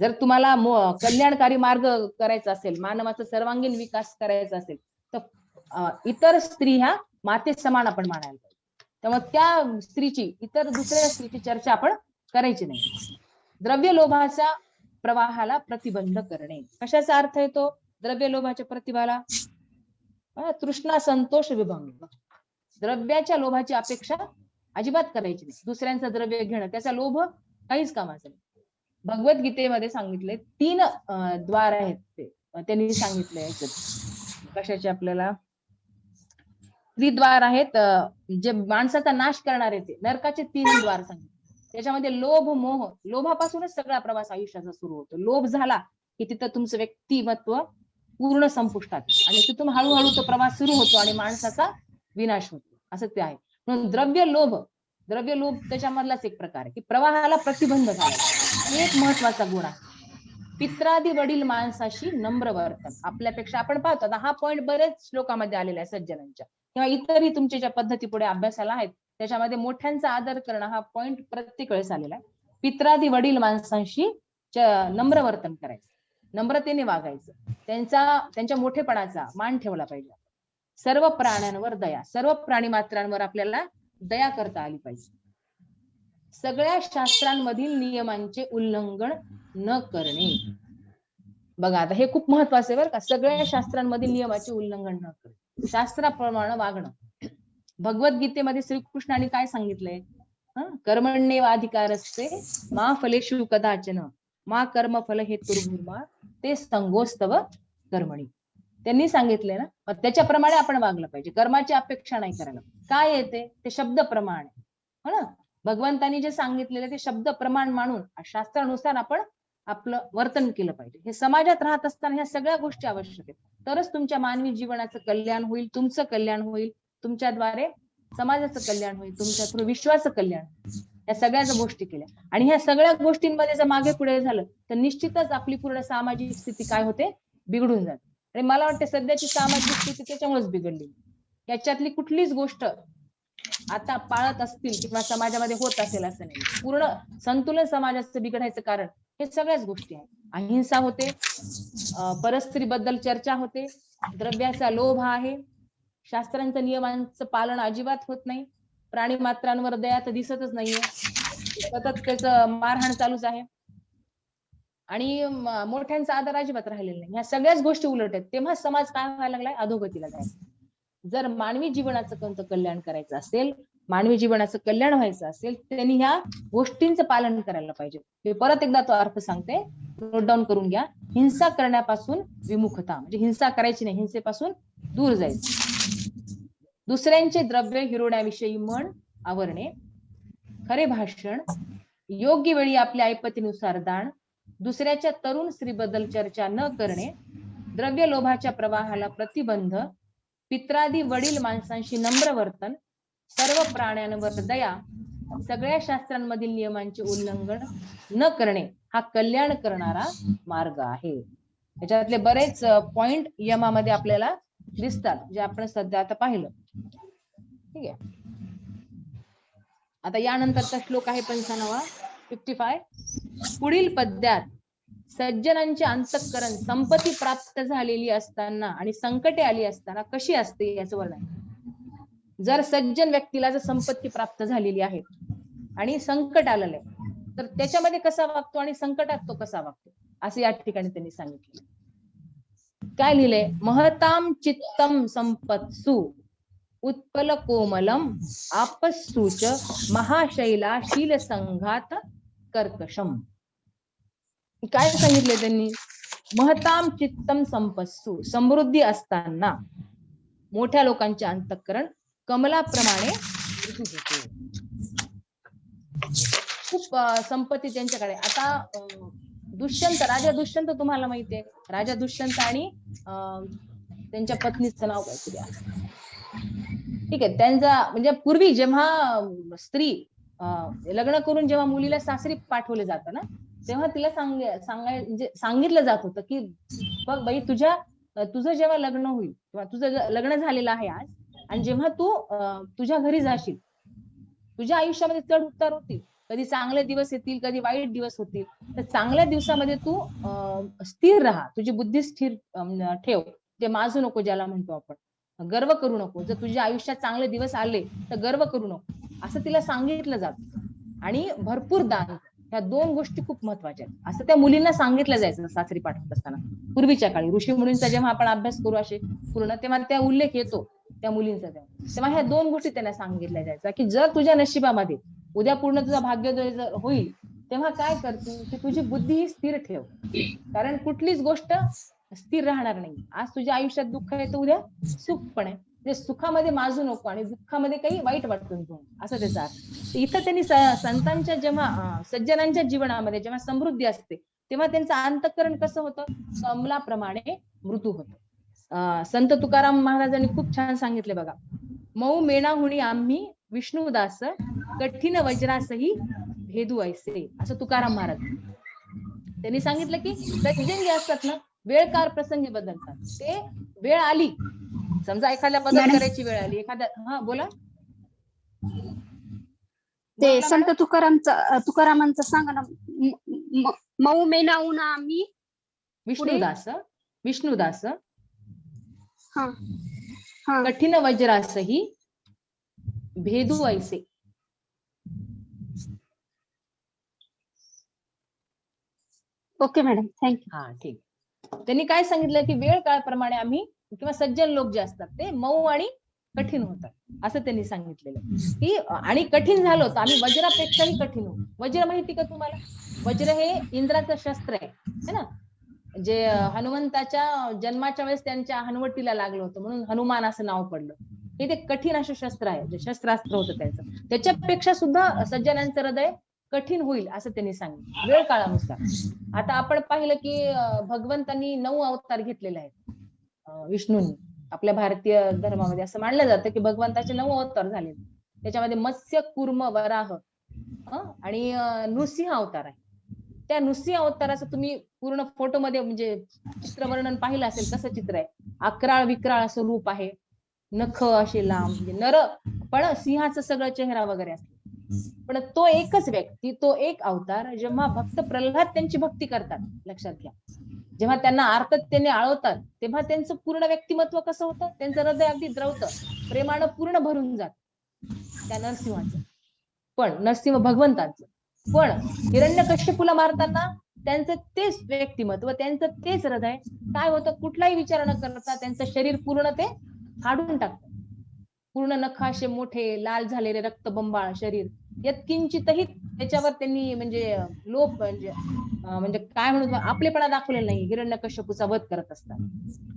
जर तुम्हाला कल्याणकारी मार्ग करायचा असेल, मानवाचा सर्वांगीण विकास करायचा असेल, तर इतर स्त्री ह्या माते समान आपण मानायला पाहिजे. त्यामुळे त्या स्त्रीची इतर दुसऱ्या स्त्रीची चर्चा आपण करायची नाही. द्रव्य लोभाच्या प्रवाहाला प्रतिबंध करणे, कशाचा अर्थ येतो द्रव्य लोभाच्या प्रतिभाला? तृष्णा संतोष विभंग, द्रव्याच्या लोभाची अपेक्षा अजिबात करायची नाही. दुसऱ्यांचं द्रव्य घेणं त्याचा लोभ काहीच कामाचा नाही. भगवद्गीतेमध्ये सांगितले 3 द्वार आहेत ते त्यांनी सांगितलंय. कशाचे आपल्याला त्रिद्वार आहेत, जे माणसाचा नाश करणारे ते नरकाचे 3 द्वार सांगितले. त्याच्यामध्ये लोभ मोह, लोभापासूनच सगळा प्रवास आयुष्याचा सुरू होतो. लोभ झाला की तिथं तुमचं व्यक्तिमत्व पूर्ण संपुष्टात आणि तिथून हळूहळू तो प्रवास सुरू होतो आणि माणसाचा विनाश होतो. असं ते आहे. म्हणून द्रव्य लोभ त्याच्यामधलाच एक प्रकार आहे की प्रवाहाला प्रतिबंध घालायचा. एक महत्वाचा गुण आहे. पित्रादी वडील माणसाशी नम्र वर्तन, आपल्यापेक्षा आपण पाहतो आता हा पॉइंट बरेच श्लोकामध्ये आलेला आहे सज्जनांच्या किंवा इतरही तुमच्या ज्या पद्धती पुढे अभ्यासाला आहेत त्याच्यामध्ये मोठ्यांचा आदर करणं हा पॉइंट प्रत्येक वेळेस आलेला आहे. पित्रादी वडील माणसांशी नम्र वर्तन करायचं, नम्रतेने वागायचं, त्यांच्या मोठेपणाचा मान ठेवला पाहिजे. सर्व प्राण्यांवर दया, सर्व प्राणी मात्रांवर आपल्याला दया करता आली पाहिजे. सगळ्या शास्त्रांमधील नियमांचे उल्लंघन न करणे. बघा आता हे खूप महत्वाचं आहे बरं का. सगळ्या शास्त्रांमधील नियमाचे उल्लंघन न करणे, शास्त्राप्रमाणे वागणं. भगवद्गीतेमध्ये श्रीकृष्णाने काय सांगितलंय? कर्मण्येवाधिकारस्ते मा फलेषु कदाचन मा कर्म फल हेतुर्भूर्मा ते संगोस्तव कर्मणी. त्यांनी सांगितलंय ना, त्याच्याप्रमाणे आपण वागलं पाहिजे. कर्माची अपेक्षा नाही करायला. काय येते ते शब्द प्रमाण हो ना. भगवंतांनी जे सांगितलेलं ते शब्द प्रमाण मानून शास्त्रानुसार आपण आपलं वर्तन केलं पाहिजे. हे समाजात राहत असताना ह्या सगळ्या गोष्टी आवश्यक आहेत. तरच तुमच्या मानवी जीवनाचं कल्याण होईल, तुमचं कल्याण होईल, तुमच्याद्वारे समाजाचं कल्याण होईल, तुमच्या थ्रू विश्वाचं कल्याण होईल. या सगळ्याच गोष्टी केल्या आणि ह्या सगळ्या गोष्टींमध्ये जर मागे पुढे झालं तर निश्चितच आपली पूर्ण सामाजिक स्थिती काय होते? बिघडून जाते. आणि मला वाटतं सध्याची सामाजिक स्थिती त्याच्यामुळेच बिघडली. याच्यातली कुठलीच गोष्ट आता पाळत असतील किंवा समाजामध्ये होत असेल असं नाही. पूर्ण संतुलन समाजाचं बिघडायचं कारण हे सगळ्याच गोष्टी आहेत. अहिंसा होते, परस्त्रीबद्दल चर्चा होते, द्रव्याचा लोभ आहे, शास्त्रांच्या नियमांचं पालन अजिबात होत नाही, प्राणी मात्रांवर दया तर दिसतच नाहीये, सतत त्याचं मारहाण चालूच आहे आणि मोठ्यांचा आदर अजिबात राहिलेला नाही. ह्या सगळ्याच गोष्टी उलट आहेत. तेव्हा समाज काय व्हायला लागलाय? अधोगतीला जायचा. जर मानवी जीवनाचं कोणतं कल्याण करायचं असेल, मानवी जीवनाचं कल्याण व्हायचं असेल, त्यांनी ह्या गोष्टींचं पालन करायला पाहिजे. मी परत एकदा तो अर्थ सांगते, नोट डाऊन करून घ्या. हिंसा करण्यापासून विमुखता, म्हणजे हिंसा करायची नाही, हिंसेपासून दूर जायचं. दुसऱ्यांचे द्रव्य हिरवण्याविषयी मन आवरणे, खरे भाषण, योग्य वेळी आपल्या ऐपतीनुसार दान, दुसऱ्याच्या तरुण स्त्रीबद्दल चर्चा न करणे, द्रव्य लोभाच्या प्रवाहाला प्रतिबंध, पित्रादी वडील माणसांशी नम्र वर्तन, सर्व प्राण्यांवर दया, सगळ्या शास्त्रांमधील नियमांचे उल्लंघन न करणे हा कल्याण करणारा मार्ग आहे. त्याच्यातले बरेच पॉइंट यमामध्ये आपल्याला दिसतात जे आपण सध्या आता पाहिलं. ठीक आहे. आता यानंतरचा श्लोक आहे 55. पुढील पद्यात सज्जनांचे अंतःकरण संपत्ती प्राप्त झालेली असताना आणि संकटे आली असताना कशी असते याचं वर्णन. जर सज्जन व्यक्तीला जर संपत्ती प्राप्त झालेली आहे आणि संकट आलेलं आहे तर त्याच्यामध्ये कसा वागतो आणि संकटात तो कसा वागतो असं या ठिकाणी त्यांनी सांगितलं. काय लिहिलंय? महताम चित्तम संपत्सु उत्पल कोमलम आपस्सूच महाशैला शील संघात कर्कशम. काय सांगितले त्यांनी? महताम चित्तम संपत्सु, समृद्धी असताना मोठ्या लोकांचे अंतःकरण कमलाप्रमाणे खूप संपत्ती त्यांच्याकडे. आता दुष्यंत, राजा दुष्यंत तुम्हाला माहितीये, राजा दुष्यंत आणि त्यांच्या पत्नीचं नाव काहीतरी आहे. ठीक आहे. त्यांचा म्हणजे पूर्वी जेव्हा स्त्री लग्न करून जेव्हा मुलीला सासरी पाठवले जातं ना तेव्हा तिला म्हणजे सांगितलं जात होतं की बघ बाई, तुझं जेव्हा लग्न होईल किंवा तुझं लग्न झालेलं आहे आज आणि जेव्हा तू तुझ्या घरी जाशील, तुझ्या आयुष्यामध्ये चढ उतार होतील, कधी चांगले दिवस येतील, कधी वाईट दिवस होतील, तर चांगल्या दिवसामध्ये तू स्थिर राहा, तुझी बुद्धी स्थिर ठेव ते माजू नको ज्याला म्हणतो आपण, गर्व करू नको. जर तुझ्या आयुष्यात चांगले दिवस आले तर गर्व करू नको असं तिला सांगितलं जातं. आणि भरपूर दान, ह्या दोन गोष्टी खूप महत्वाच्या आहेत असं त्या मुलींना सांगितलं जायचं सासरी पाठवत असताना. पूर्वीच्या काळी ऋषी मुलींचा जेव्हा आपण अभ्यास करू असे पूर्ण, तेव्हा त्या उल्लेख येतो त्या मुलींचा. तेव्हा ह्या दोन गोष्टी त्यांना सांगितल्या जायच्या की जर तुझ्या नशिबामध्ये उद्या पूर्ण तुझा भाग्योदय जर होईल तेव्हा काय कर तू, की तुझी बुद्धी ही स्थिर ठेव, कारण कुठलीच गोष्ट स्थिर राहणार नाही. आज तुझ्या आयुष्यात दुःख आहे तर उद्या सुख पण आहे. म्हणजे सुखामध्ये माजू नको आणि दुःखामध्ये काही वाईट वाटतो नको असं त्याचा अर्थ. इथं त्यांनी संतांच्या जेव्हा सज्जनांच्या जीवनामध्ये जेव्हा समृद्धी असते तेव्हा त्यांचं अंतःकरण कसं होतं, कमलाप्रमाणे मृदू होतं. संत तुकाराम महाराजांनी खूप छान सांगितले बघा, मऊ मेणाहुणी आम्ही विष्णुदास, कठीण वज्रासही भेदू ऐसे, असं तुकाराम महाराज त्यांनी सांगितलं की सज्जन जे असतात ना वेळ काळ प्रसंगी बदलतात. ते वेळ आली, समजा एखाद्या मदत करायची वेळ आली, एखाद्या, हा बोला. ते संत तुकारामांचं सांगा ना, मऊ मेनाहून आम्ही विष्णुदास, विष्णुदास हा कठीण वज्रासही भेदू ऐसे. Okay madam, thank you. हा ठीक. त्यांनी काय सांगितलं की वेळ काळप्रमाणे आम्ही किंवा सज्जन लोक जे असतात ते मऊ आणि कठीण होतात असं त्यांनी सांगितलेलं की, आणि कठीण झालो तर आम्ही वज्रापेक्षाही कठीण होऊ. वज्र माहिती का तुम्हाला? वज्र हे इंद्राचं शस्त्र आहे है ना, जे हनुमंताच्या जन्माच्या वेळेस त्यांच्या हनुवटीला लागलं होतं म्हणून हनुमान असं नाव पडलं. हे ते कठीण असं शस्त्र आहे, जे शस्त्रास्त्र होतं त्यांचं. त्याच्यापेक्षा सुद्धा सज्जनांचं हृदय कठीण होईल असं त्यांनी सांगितलं वेळ काळानुसार. आता आपण पाहिलं की भगवंतांनी 9 अवतार घेतलेले आहेत विष्णूंनी. आपल्या भारतीय धर्मामध्ये असं मानलं जातं की भगवंताचे 9 अवतार झाले. त्याच्यामध्ये मत्स्य, कूर्म, वराह आणि नृसिंह अवतार आहे. त्या नृसिंह अवताराचं तुम्ही पूर्ण फोटोमध्ये म्हणजे चित्रवर्णन पाहिलं असेल कसं चित्र आहे. अकराळ विक्राळ असं रूप आहे, नख असे लांब, म्हणजे नर पण सिंहाचं सगळं चेहरा वगैरे असतो. पण तो एकच व्यक्ती, तो एक अवतार जेव्हा भक्त प्रल्हाद त्यांची भक्ती करतात, लक्षात घ्या, जेव्हा त्यांना आर्ततेने आळवतात तेव्हा त्यांचं पूर्ण व्यक्तिमत्व कसं होतं, त्यांचं हृदय अगदी द्रवतं, प्रेमानं पूर्ण भरून जात त्या नरसिंहाचं, पण नरसिंह भगवंतांचं. पण हिरण्यकश्यपूला मारताना त्यांचं तेच व्यक्तिमत्व, त्यांचं तेच हृदय काय होतं, कुठलाही विचार न करता त्यांचं शरीर पूर्ण ते फाडून टाकतं. पूर्ण नखाशे मोठे लाल झालेले रक्तबंबाळ शरीर, यत्किंचितही त्याच्यावर त्यांनी म्हणजे लोप म्हणजे काय म्हणतो आपलेपणा दाखवलेला नाही हिरण्यकश्यपूचा वध करत असतात.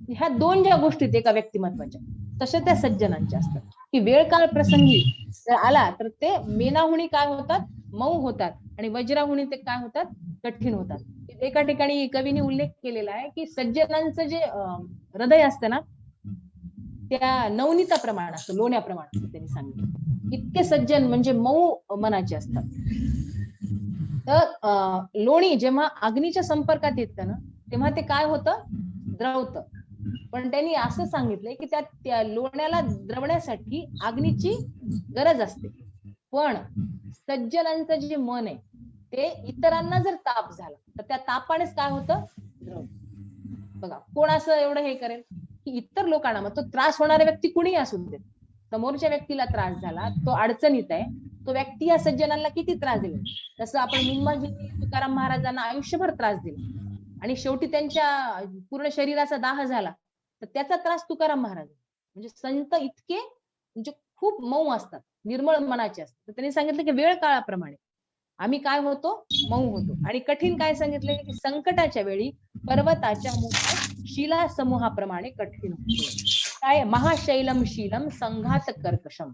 ह्या दोन ज्या गोष्टी एका व्यक्तिमत्वाच्या तशा त्या सज्जनांच्या असतात की वेळ काळ प्रसंगी जर आला तर ते मेनाहुणी काय होतात, मऊ होतात, आणि वज्राहुणी ते काय होतात, कठीण होतात. एका ठिकाणी कवीने उल्लेख केलेला आहे की सज्जनांचं जे हृदय असतं ना त्या नवनीताप्रमाणे असतं, लोण्याप्रमाणे असतं. त्यांनी सांगितलं इतके सज्जन म्हणजे मऊ मनाचे असतात. तर लोणी जेव्हा अग्नीच्या संपर्कात येतं ना तेव्हा ते काय होतं, द्रवतं. पण त्यांनी असं सांगितलंय की त्या लोण्याला द्रवण्यासाठी अग्नीची गरज असते. पण सज्जनांचं जे मन आहे ते इतरांना जर ताप झाला तर त्या तापानेच काय होतं, द्रवतं. बघा कोण असं एवढं हे करेल की इतर लोकांना, मग तो त्रास होणारा व्यक्ती कुणीही असू दे, समोरच्या व्यक्तीला त्रास झाला, तो अडचणीत आहे, तो व्यक्ती या सज्जनांना किती त्रास दिला. जसं आपण मुंबाजी तुकाराम महाराजांना आयुष्यभर त्रास दिला आणि शेवटी त्यांच्या पूर्ण शरीराचा दाह झाला, तर त्याचा त्रास तुकाराम महाराज. म्हणजे संत इतके म्हणजे खूप मऊ असतात, निर्मळ मनाचे असतात. तर त्यांनी सांगितलं की वेळ काळाप्रमाणे आम्ही काय होतो, मऊ होतो. आणि कठीण काय सांगितलंय की संकटाच्या वेळी पर्वताच्या शिला समूहाप्रमाणे कठीण होतो. काय, महाशैलम शीलम संघात कर्कशम.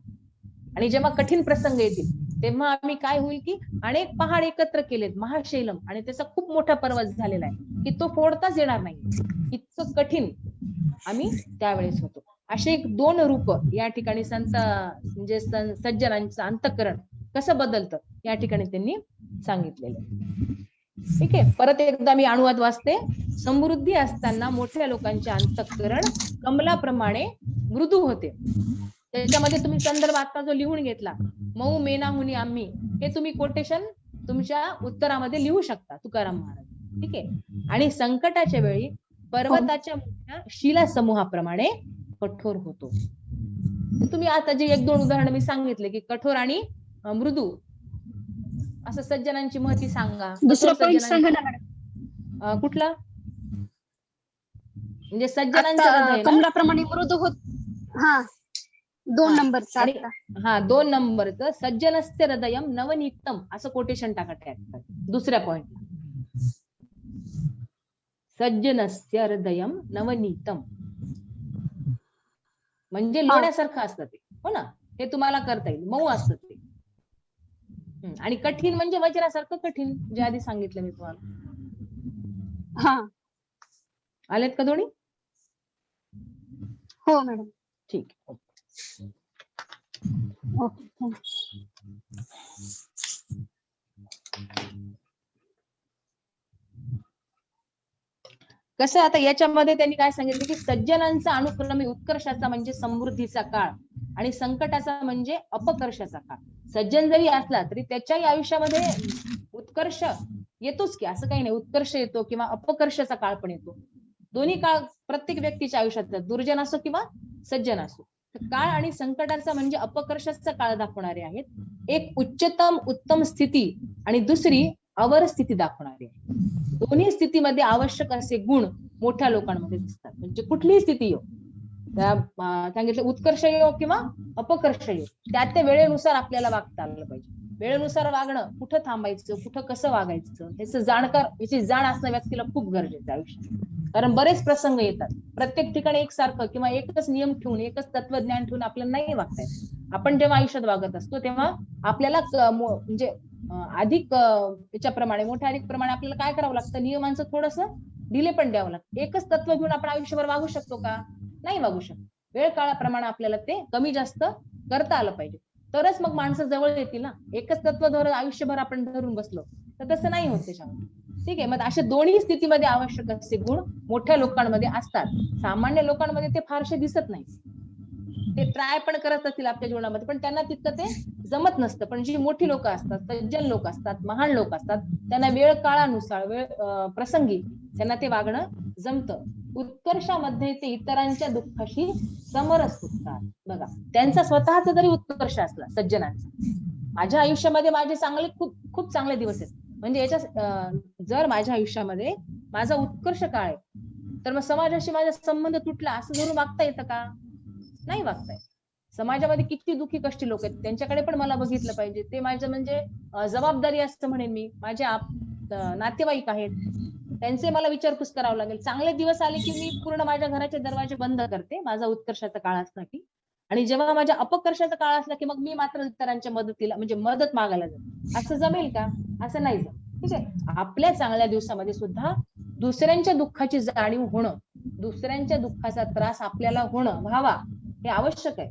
आणि जेव्हा कठीण प्रसंग येतील तेव्हा आम्ही काय होईल की अनेक पहाड एकत्र केलेत, महाशैलम, आणि त्याचा खूप मोठा पर्वत झालेला आहे की तो फोडताच येणार नाही, इतकं कठीण आम्ही त्यावेळेस होतो. असे एक 2 रूप या ठिकाणी संत म्हणजे सज्जनांचं अंतःकरण कसं बदलतं या ठिकाणी त्यांनी सांगितलेलं. ठीक आहे, परत एकदा मी अनुवाद वाचते. समृद्धी असताना मोठ्या लोकांचे अंतःकरण कमलाप्रमाणे मृदू होते. त्याच्यामध्ये तुम्ही संदर्भ आता जो लिहून घेतला, मऊ मेनाहुनी आम्ही, हे तुम्ही कोटेशन तुमच्या उत्तरामध्ये लिहू शकता, तुकाराम महाराज. ठीक आहे. आणि संकटाच्या वेळी पर्वताच्या मोठ्या शिला समूहाप्रमाणे कठोर होतो. तुम्ही आता जे 1-2 उदाहरण मी सांगितले की कठोर आणि मृदू असं सज्जनांची महती सांगा. दुसरा कठोर पॉइंट सांगा सज्जनांची ना मॅडम. कुठला म्हणजे सज्जनांचं हृदय ना? कमलाप्रमाणे मृदू होत. हा 2 हा. नंबरचा आणि आता. हा 2 नंबरचं सज्जनस्य हृदयम नवनीतम असं कोटेशन टाका त्यात दुसऱ्या पॉइंटला. सज्जनस्य हृदयम नवनीतम म्हणजे लोण्यासारखं असतं ते, हो ना? हे तुम्हाला करता येईल, मऊ असतं ते. आणि कठीण म्हणजे वज्रासारखं कठीण, जे आधी सांगितलं मी तुम्हाला. हा आलेत का दोन्ही? हो मॅडम. ठीक. Okay thank you. कसं आता याच्यामध्ये त्यांनी काय सांगितलं की सज्जनांचा अनुक्रमे उत्कर्षाचा म्हणजे समृद्धीचा काळ आणि संकटाचा म्हणजे अपकर्षाचा काळ. सज्जन जरी असला तरी त्याच्याही आयुष्यामध्ये उत्कर्ष येतोच की, असं काही नाही. उत्कर्ष येतो किंवा अपकर्षाचा काळ पण येतो. दोन्ही काळ प्रत्येक व्यक्तीच्या आयुष्यात, दुर्जन असो किंवा सज्जन असो. काळ आणि संकटाचा म्हणजे अपकर्षाचा काळ दाखवणारे आहेत. एक उच्चतम उत्तम स्थिती आणि दुसरी अवर स्थिती दाखवणारी आहे. दोन्ही स्थितीमध्ये आवश्यक असे गुण मोठ्या लोकांमध्ये दिसतात. म्हणजे कुठलीही स्थिती येऊ, सांगितलं उत्कर्ष येऊ किंवा अपकर्ष येऊ, त्या वेळेनुसार आपल्याला वागता आलं पाहिजे. वेळेनुसार वागणं, कुठं थांबायचं, कुठं कसं वागायचं, याची जाण असणं व्यक्तीला खूप गरजेचं आहे आयुष्यात. कारण बरेच प्रसंग येतात. प्रत्येक ठिकाणी एकसारखं किंवा एकच नियम ठेवून, एकच तत्वज्ञान ठेवून आपल्याला नाही वागता येत. आपण जेव्हा आयुष्यात वागत असतो तेव्हा आपल्याला म्हणजे अधिक याच्याप्रमाणे मोठ्या अधिक प्रमाणे आपल्याला काय करावं लागतं, नियमांचं थोडंसं डिले पण द्यावं लागतं. एकच तत्व घेऊन आपण आयुष्यभर वागू शकतो का? नाही वागू शकतो. वेळ काळाप्रमाणे आपल्याला ते कमी जास्त करता आलं पाहिजे, तरच मग माणसं जवळ येतील ना. एकच तत्व धरून आयुष्यभर आपण धरून बसलो तर तसं नाही होत त्याच्यामध्ये. ठीक आहे, मग अशा दोन्ही स्थितीमध्ये आवश्यक असे गुण मोठ्या लोकांमध्ये असतात. सामान्य लोकांमध्ये ते फारसे दिसत नाही. ते ट्राय पण करत असतील आपल्या जीवनामध्ये, पण त्यांना तितकं ते जमत नसतं. पण जी मोठी लोक असतात, सज्जन लोक असतात, महान लोक असतात, त्यांना वेळ काळानुसार प्रसंगी त्यांना ते वागणं जमतं. उत्कर्षामध्ये ते इतरांच्या दुःखाशी समरस होतात. बघा, त्यांचा स्वतःचा जरी उत्कर्ष असला सज्जनांचा, माझ्या आयुष्यामध्ये माझे चांगले खूप खूप चांगले दिवस आहेत, म्हणजे याच्या जर माझ्या आयुष्यामध्ये माझा उत्कर्ष काळ आहे, तर मग समाजाशी माझा संबंध तुटला असं धरून वागता येतं का? नाही वागता येत. समाजामध्ये किती दुःखी कष्टी लोक आहेत, त्यांच्याकडे पण मला बघितलं पाहिजे. ते माझं म्हणजे जबाबदारी असतं म्हणेन मी. माझे नातेवाईक आहेत, त्यांचे मला विचारपूस करावं लागेल. चांगले दिवस आले की मी पूर्ण माझ्या घराचे दरवाजे बंद करते, माझा उत्कर्षाचा काळ असला की. आणि जेव्हा माझ्या अपकर्षाचा काळ असला की मग मी मात्र इतरांच्या मदतीला म्हणजे मदत मागायला जाते. असं जमेल का? असं नाही जमेल. ठीक आहे, आपल्या चांगल्या दिवसामध्ये सुद्धा दुसऱ्यांच्या दुःखाची जाणीव होणं, दुसऱ्यांच्या दुःखाचा त्रास आपल्याला व्हावा हे आवश्यक आहे.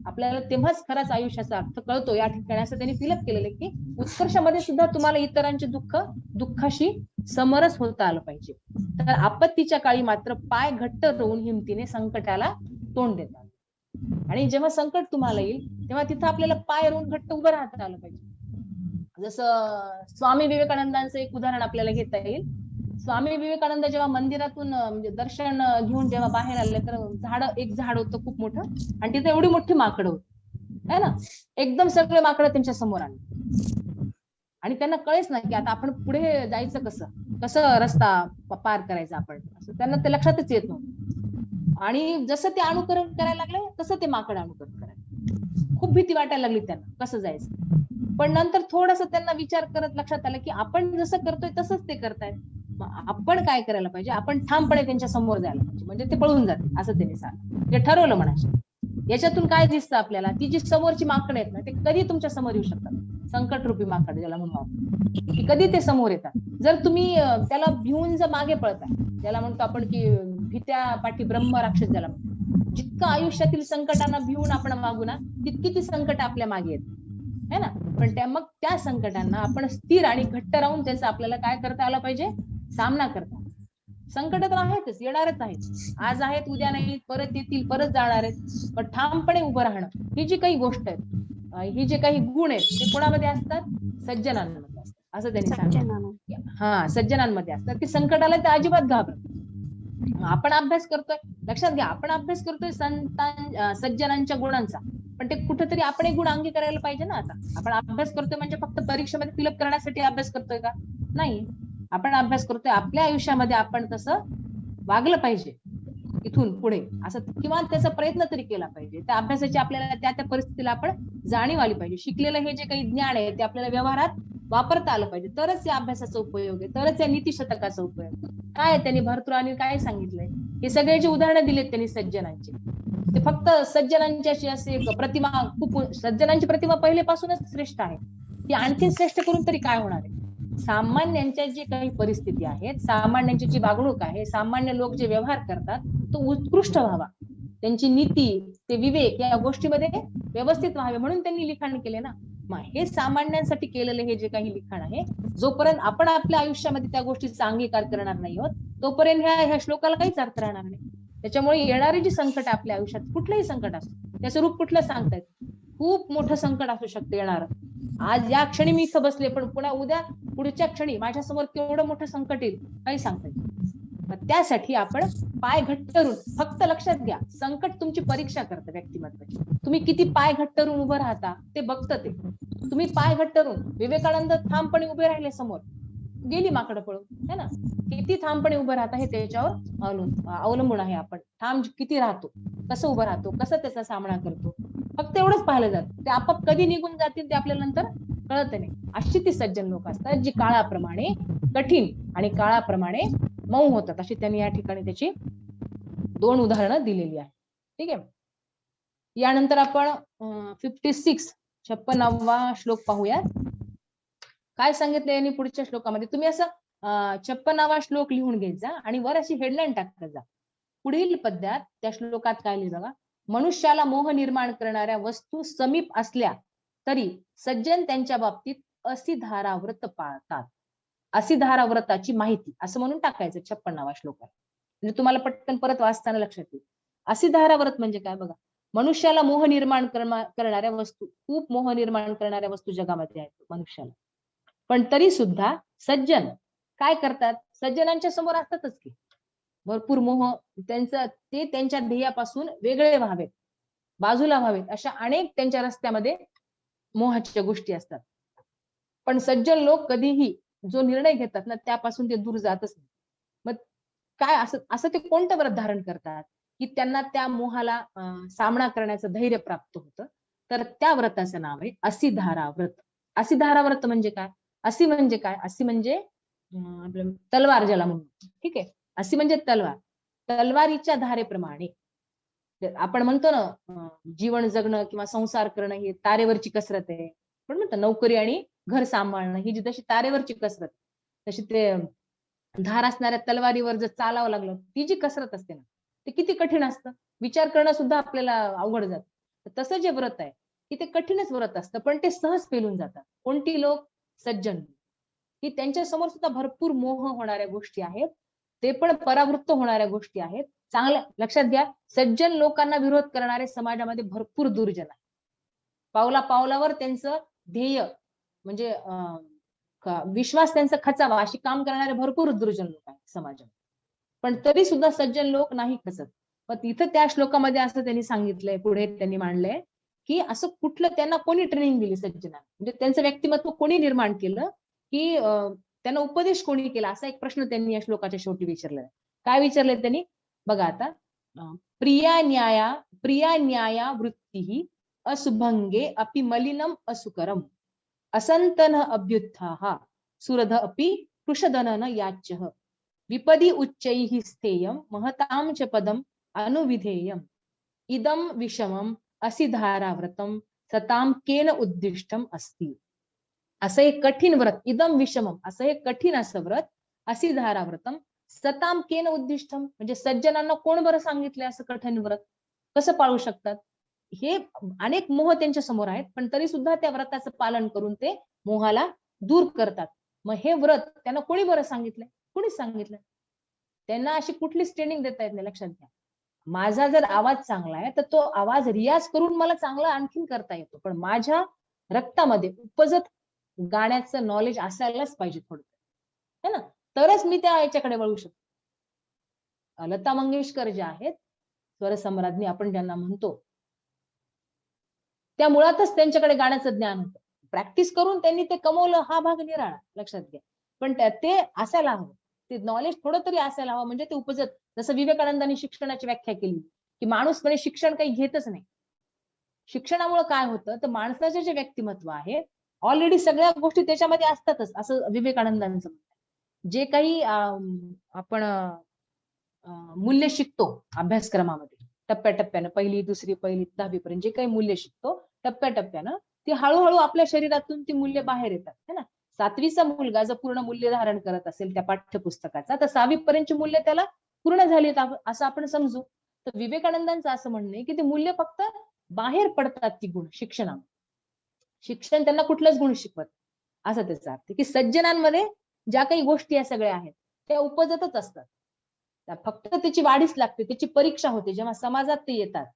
आपल्याला तेव्हाच खराच आयुष्याचा अर्थ कळतो. या ठिकाणी असं त्यांनी फिलअप केलेलं की उत्कर्षामध्ये सुद्धा तुम्हाला इतरांचे दुःखाशी समरस होता आलं पाहिजे. तर आपत्तीच्या काळी मात्र पाय घट्ट रोवून हिमतीने संकटाला तोंड देतात. आणि जेव्हा संकट तुम्हाला येईल तेव्हा तिथं आपल्याला पाय रोवून घट्ट उभं राहता आलं पाहिजे. जसं स्वामी विवेकानंदांचं एक उदाहरण आपल्याला घेता येईल. स्वामी विवेकानंद जेव्हा मंदिरातून म्हणजे दर्शन घेऊन जेव्हा बाहेर आले, तर एक झाड होतं खूप मोठं, आणि तिथे एवढी मोठी माकडं होती है ना. एकदम सगळे माकडं त्यांच्या समोर आले आणि त्यांना कळेच ना की आता आपण पुढे जायचं कसं रस्ता पार करायचा आपण, असं त्यांना ते लक्षातच येत नव्हतं. आणि जसं ते अनुकरण करायला लागले तसं ते माकड अनुकरण करायला. खूप भीती वाटायला लागली त्यांना, कसं जायचं. पण नंतर थोडस त्यांना विचार करत लक्षात आलं की आपण जसं करतोय तसंच ते करतायत. आपण काय करायला पाहिजे, आपण ठामपणे त्यांच्या समोर जायला पाहिजे, म्हणजे ते पळून जाते असं त्यांनी सांगितलं. ते ठरवलं म्हणायचं. याच्यातून काय दिसतं आपल्याला, ती जी समोरची माकडं आहेत ना, ते कधी तुमच्या समोर येऊ शकतात. संकटरूपी माकड ज्याला म्हणतो, की कधी ते समोर येतात. जर तुम्ही त्याला भिवून जर मागे पळताय, ज्याला म्हणतो आपण की भीत्या पाठी ब्रह्म राक्षस ज्याला म्हणतो, जितकं आयुष्यातील संकटांना भिवून आपण वागू ना, तितकी ती संकट आपल्या मागे येत है ना. पण मग त्या संकटांना आपण स्थिर आणि घट्ट राहून त्याचा आपल्याला काय करता आलं पाहिजे, सामना करता. संकट तर आहेतच, येणारच आहेत, आज आहेत उद्या नाही, परत येतील, परत जाणार आहेत. पण ठामपणे उभं राहणं, ही जी काही गोष्ट आहे, ही जे काही गुण आहेत, ते कोणामध्ये असतात? सज्जनांमध्ये असतात, असं त्यांनी सांगितलं. हा, सज्जनांमध्ये असतात. की संकटाला ते अजिबात घाबरत. आपण अभ्यास करतोय, लक्षात घ्या, आपण अभ्यास करतोय सज्जनांच्या गुणांचा, पण ते कुठेतरी आपण एक गुण अंगी करायला पाहिजे ना. आता आपण अभ्यास करतोय म्हणजे फक्त परीक्षेमध्ये फिलअप करण्यासाठी अभ्यास करतोय का? नाही. आपण अभ्यास करतोय आपल्या आयुष्यामध्ये आपण तसं वागलं पाहिजे इथून पुढे, असं किंवा त्याचा प्रयत्न तरी केला पाहिजे. त्या अभ्यासाची आपल्याला त्या त्या परिस्थितीला आपण जाणीव आली पाहिजे. शिकलेलं हे जे काही ज्ञान आहे ते आपल्याला व्यवहारात वापरता आलं पाहिजे, तरच या अभ्यासाचा उपयोग आहे, तरच या नीतिशतकाचा उपयोग. काय त्यांनी भरतृवानी काय सांगितलंय, हे सगळे जे उदाहरणं दिलेत त्यांनी सज्जनांची, ते फक्त सज्जनांची अशी एक प्रतिमा, खूप सज्जनांची प्रतिमा पहिलेपासूनच श्रेष्ठ आहे, ती आणखी श्रेष्ठ करून तरी काय होणार आहे. सामान्यांच्या जी काही परिस्थिती आहेत, सामान्यांची जी वागणूक आहे, सामान्य लोक जे व्यवहार करतात तो उत्कृष्ट व्हावा, त्यांची नीती, ते विवेक या गोष्टीमध्ये व्यवस्थित व्हावे म्हणून त्यांनी लिखाण केले ना. मग हे सामान्यांसाठी केलेलं हे जे काही लिखाण आहे, जोपर्यंत आपण आपल्या आयुष्यामध्ये त्या गोष्टीचा अंगीकार करणार नाही आहोत तोपर्यंत ह्या श्लोकाला काहीच अर्थ राहणार नाही. त्याच्यामुळे येणारी जी संकट आपल्या आयुष्यात, कुठलंही संकट असतं, त्याचं रूप कुठलं सांगतायत, खूप मोठं संकट असू शकतं येणार. आज या क्षणी मी इथं बसले, पण पुन्हा उद्या पुढच्या क्षणी माझ्या समोर केवढं मोठं संकट येईल काही सांगता येईल. मग त्यासाठी आपण पाय घट्ट करून, फक्त लक्षात घ्या, संकट तुमची परीक्षा करतं व्यक्तिमत्वाची. तुम्ही किती पाय घट्ट करून उभं राहता ते बघतं ते. तुम्ही पाय घट्ट करून, विवेकानंद ठामपणे उभे राहिले समोर, गेली माकडं पळून, है ना. किती ठामपणे उभं राहता हे त्याच्यावर अवलंबून आहे. आपण ठाम किती राहतो, कसं उभं राहतो, कसं त्याचा सामना करतो, फक्त एवढंच पाहिलं जातं. ते आपाप कधी निघून जातील ते आपल्याला नंतर कळत नाही. अशी ती सज्जन लोक असतात जी काळाप्रमाणे कठीण आणि काळाप्रमाणे मऊ होतात, अशी त्यांनी या ठिकाणी त्याची 2 उदाहरणं दिलेली आहे. ठीक आहे. यानंतर आपण 56वा श्लोक पाहूया. काय सांगितलं यांनी पुढच्या श्लोकामध्ये. तुम्ही असं 56वा श्लोक लिहून घेत जा आणि वर अशी हेडलाईन टाकत जा. पुढील पद्यात त्या श्लोकात काय लिहिलं बघा. मनुष्याला मोह निर्माण करणाऱ्या वस्तू समीप असल्या तरी सज्जन त्यांच्या बाबतीत असिधारा व्रत पाळतात. असिधारा व्रताची माहिती असं म्हणून टाकायचं 56वा श्लोक आहे. म्हणजे तुम्हाला पटकन परत वाचताना लक्षात येईल. असिधारा व्रत म्हणजे काय बघा. मनुष्याला मोह निर्माण करणाऱ्या वस्तू, खूप मोह निर्माण करणाऱ्या वस्तू जगामध्ये आहेत मनुष्याला, पण तरी सुद्धा सज्जन काय करतात, सज्जनांच्या समोर असतातच की भरपूर मोह, ते त्यांच्या ध्येयापासून वेगळे व्हावेत, बाजूला व्हावेत, अशा अनेक त्यांच्या रस्त्यामध्ये मोहाच्या गोष्टी असतात. पण सज्जन लोक कधीही जो निर्णय घेतात ना त्यापासून ते दूर जातच नाही. मग काय असं ते कोणतं व्रत धारण करतात की त्यांना त्या मोहाला सामना करण्याचं धैर्य प्राप्त होतं. तर त्या व्रताचं नाव आहे असिधारा व्रत. असिधारा व्रत म्हणजे काय? असी म्हणजे काय? असी म्हणजे आपलं तलवार ज्याला म्हणतो. ठीक आहे. असी म्हणजे तलवार. तलवारीच्या धारेप्रमाणे आपण म्हणतो ना जीवन जगणं किंवा संसार करणं ही तारेवरची कसरत आहे. पण म्हणतो नोकरी आणि घर सांभाळणं ही जी जशी तारेवरची कसरत, तशी ते धार असणाऱ्या तलवारीवर जर चालावं लागलं, ती जी कसरत असते ना ते किती कठीण असतं. विचार करणं सुद्धा आपल्याला अवघड जातं. तसं जे व्रत आहे की ते कठीणच व्रत असतं, पण ते सहज पेलून जातात. कोणती लोक? सज्जन. की त्यांच्या समोर सुद्धा भरपूर मोह होणाऱ्या गोष्टी आहेत, ते पण परावृत्त होणाऱ्या गोष्टी आहेत. चांगल्या लक्षात घ्या, सज्जन लोकांना विरोध करणारे समाजामध्ये भरपूर दुर्जन आहे. पावला पावलावर त्यांचं ध्येय म्हणजे विश्वास त्यांचा खचावा अशी काम करणारे भरपूर दुर्जन लोक आहेत समाजात. पण तरी सुद्धा सज्जन लोक नाही खचत. पण तिथं त्या श्लोकामध्ये असं त्यांनी सांगितलंय, पुढे त्यांनी मांडलंय की असं कुठलं त्यांना कोणी ट्रेनिंग दिली सज्जना, म्हणजे त्यांचं व्यक्तिमत्व कोणी निर्माण केलं, की त्यांना उपदेश कोणी केला, असा एक प्रश्न त्यांनी या श्लोकाच्या शेवटी विचारलाय. काय विचारलंय त्यांनी बघा आता. प्रिया न्याया वृत्ती असुभंगे अपि मलिनम असुकरम असंतन अभ्युत्थाः सुरध अपि कृषदनन याच्यः विपदी उच्चैः स्थेयं महतां च पदम अनुविधेयम इदम विषमम असिधारा व्रतम सताम केन उद्दिष्टम अस्ति. असं एक कठीण व्रत, इदम विषमम असं एक कठीण असं व्रत, असिधारा व्रतम सताम केन उद्दिष्टम म्हणजे सज्जनांना कोण बरं सांगितलंय असं कठीण व्रत कसं पाळू शकतात. हे अनेक मोह त्यांच्या समोर आहेत, पण तरी सुद्धा त्या व्रताचं पालन करून ते मोहाला दूर करतात. मग हे व्रत त्यांना कोणी बरं सांगितलंय? कोणीच सांगितलंय. त्यांना अशी कुठलीच ट्रेनिंग देता येत नाही. लक्षात घ्या, माझा जर आवाज चांगला आहे तर तो आवाज रियाज करून मला चांगला आणखीन करता येतो, पण माझ्या रक्तामध्ये उपजत गाण्याचं नॉलेज असायलाच पाहिजे थोडं, है ना, तरच मी त्या याच्याकडे वळू शकतो. लता मंगेशकर ज्या आहेत स्वरसम्राज्ञी आपण ज्यांना म्हणतो, त्या मुळातच त्यांच्याकडे गाण्याचं ज्ञान होतं. प्रॅक्टिस करून त्यांनी ते कमवलं हा भाग निराळा, लक्षात घ्या. पण ते असायला हवं, ते नॉलेज थोडं तरी असायला हवं, म्हणजे ते उपजत. जसं विवेकानंदांनी शिक्षणाची व्याख्या केली की माणूस म्हणे शिक्षण काही घेतच नाही. शिक्षणामुळे काय होतं तर माणसाचे जे व्यक्तिमत्व आहे ऑलरेडी सगळ्या गोष्टी त्याच्यामध्ये असतातच, असं विवेकानंदांचं म्हणणं आहे. जे काही आपण मूल्य शिकतो अभ्यासक्रमामध्ये टप्प्याटप्प्यानं, पहिली दुसरी पहिली 10वी पर्यंत जे काही मूल्य शिकतो टप्प्याटप्प्यानं, ती हळूहळू आपल्या शरीरातून ती मूल्य बाहेर येतात, है ना. 7वीचा मुलगा जर पूर्ण मूल्य धारण करत असेल त्या पाठ्यपुस्तकाचा, तर 6वी पर्यंतची मूल्य त्याला पूर्ण झालीत असं आपण समजू. तर विवेकानंदांचं असं म्हणणं आहे की ते मूल्य फक्त बाहेर पडतात, ती गुण शिक्षणामध्ये. शिक्षण त्यांना कुठलंच गुण शिकवत, असं त्याचा अर्थ की सज्जनांमध्ये ज्या काही गोष्टी या सगळ्या आहेत त्या उपजतच असतात. फक्त त्याची वाढीच लागते, त्याची परीक्षा होते. जेव्हा समाजात ते येतात,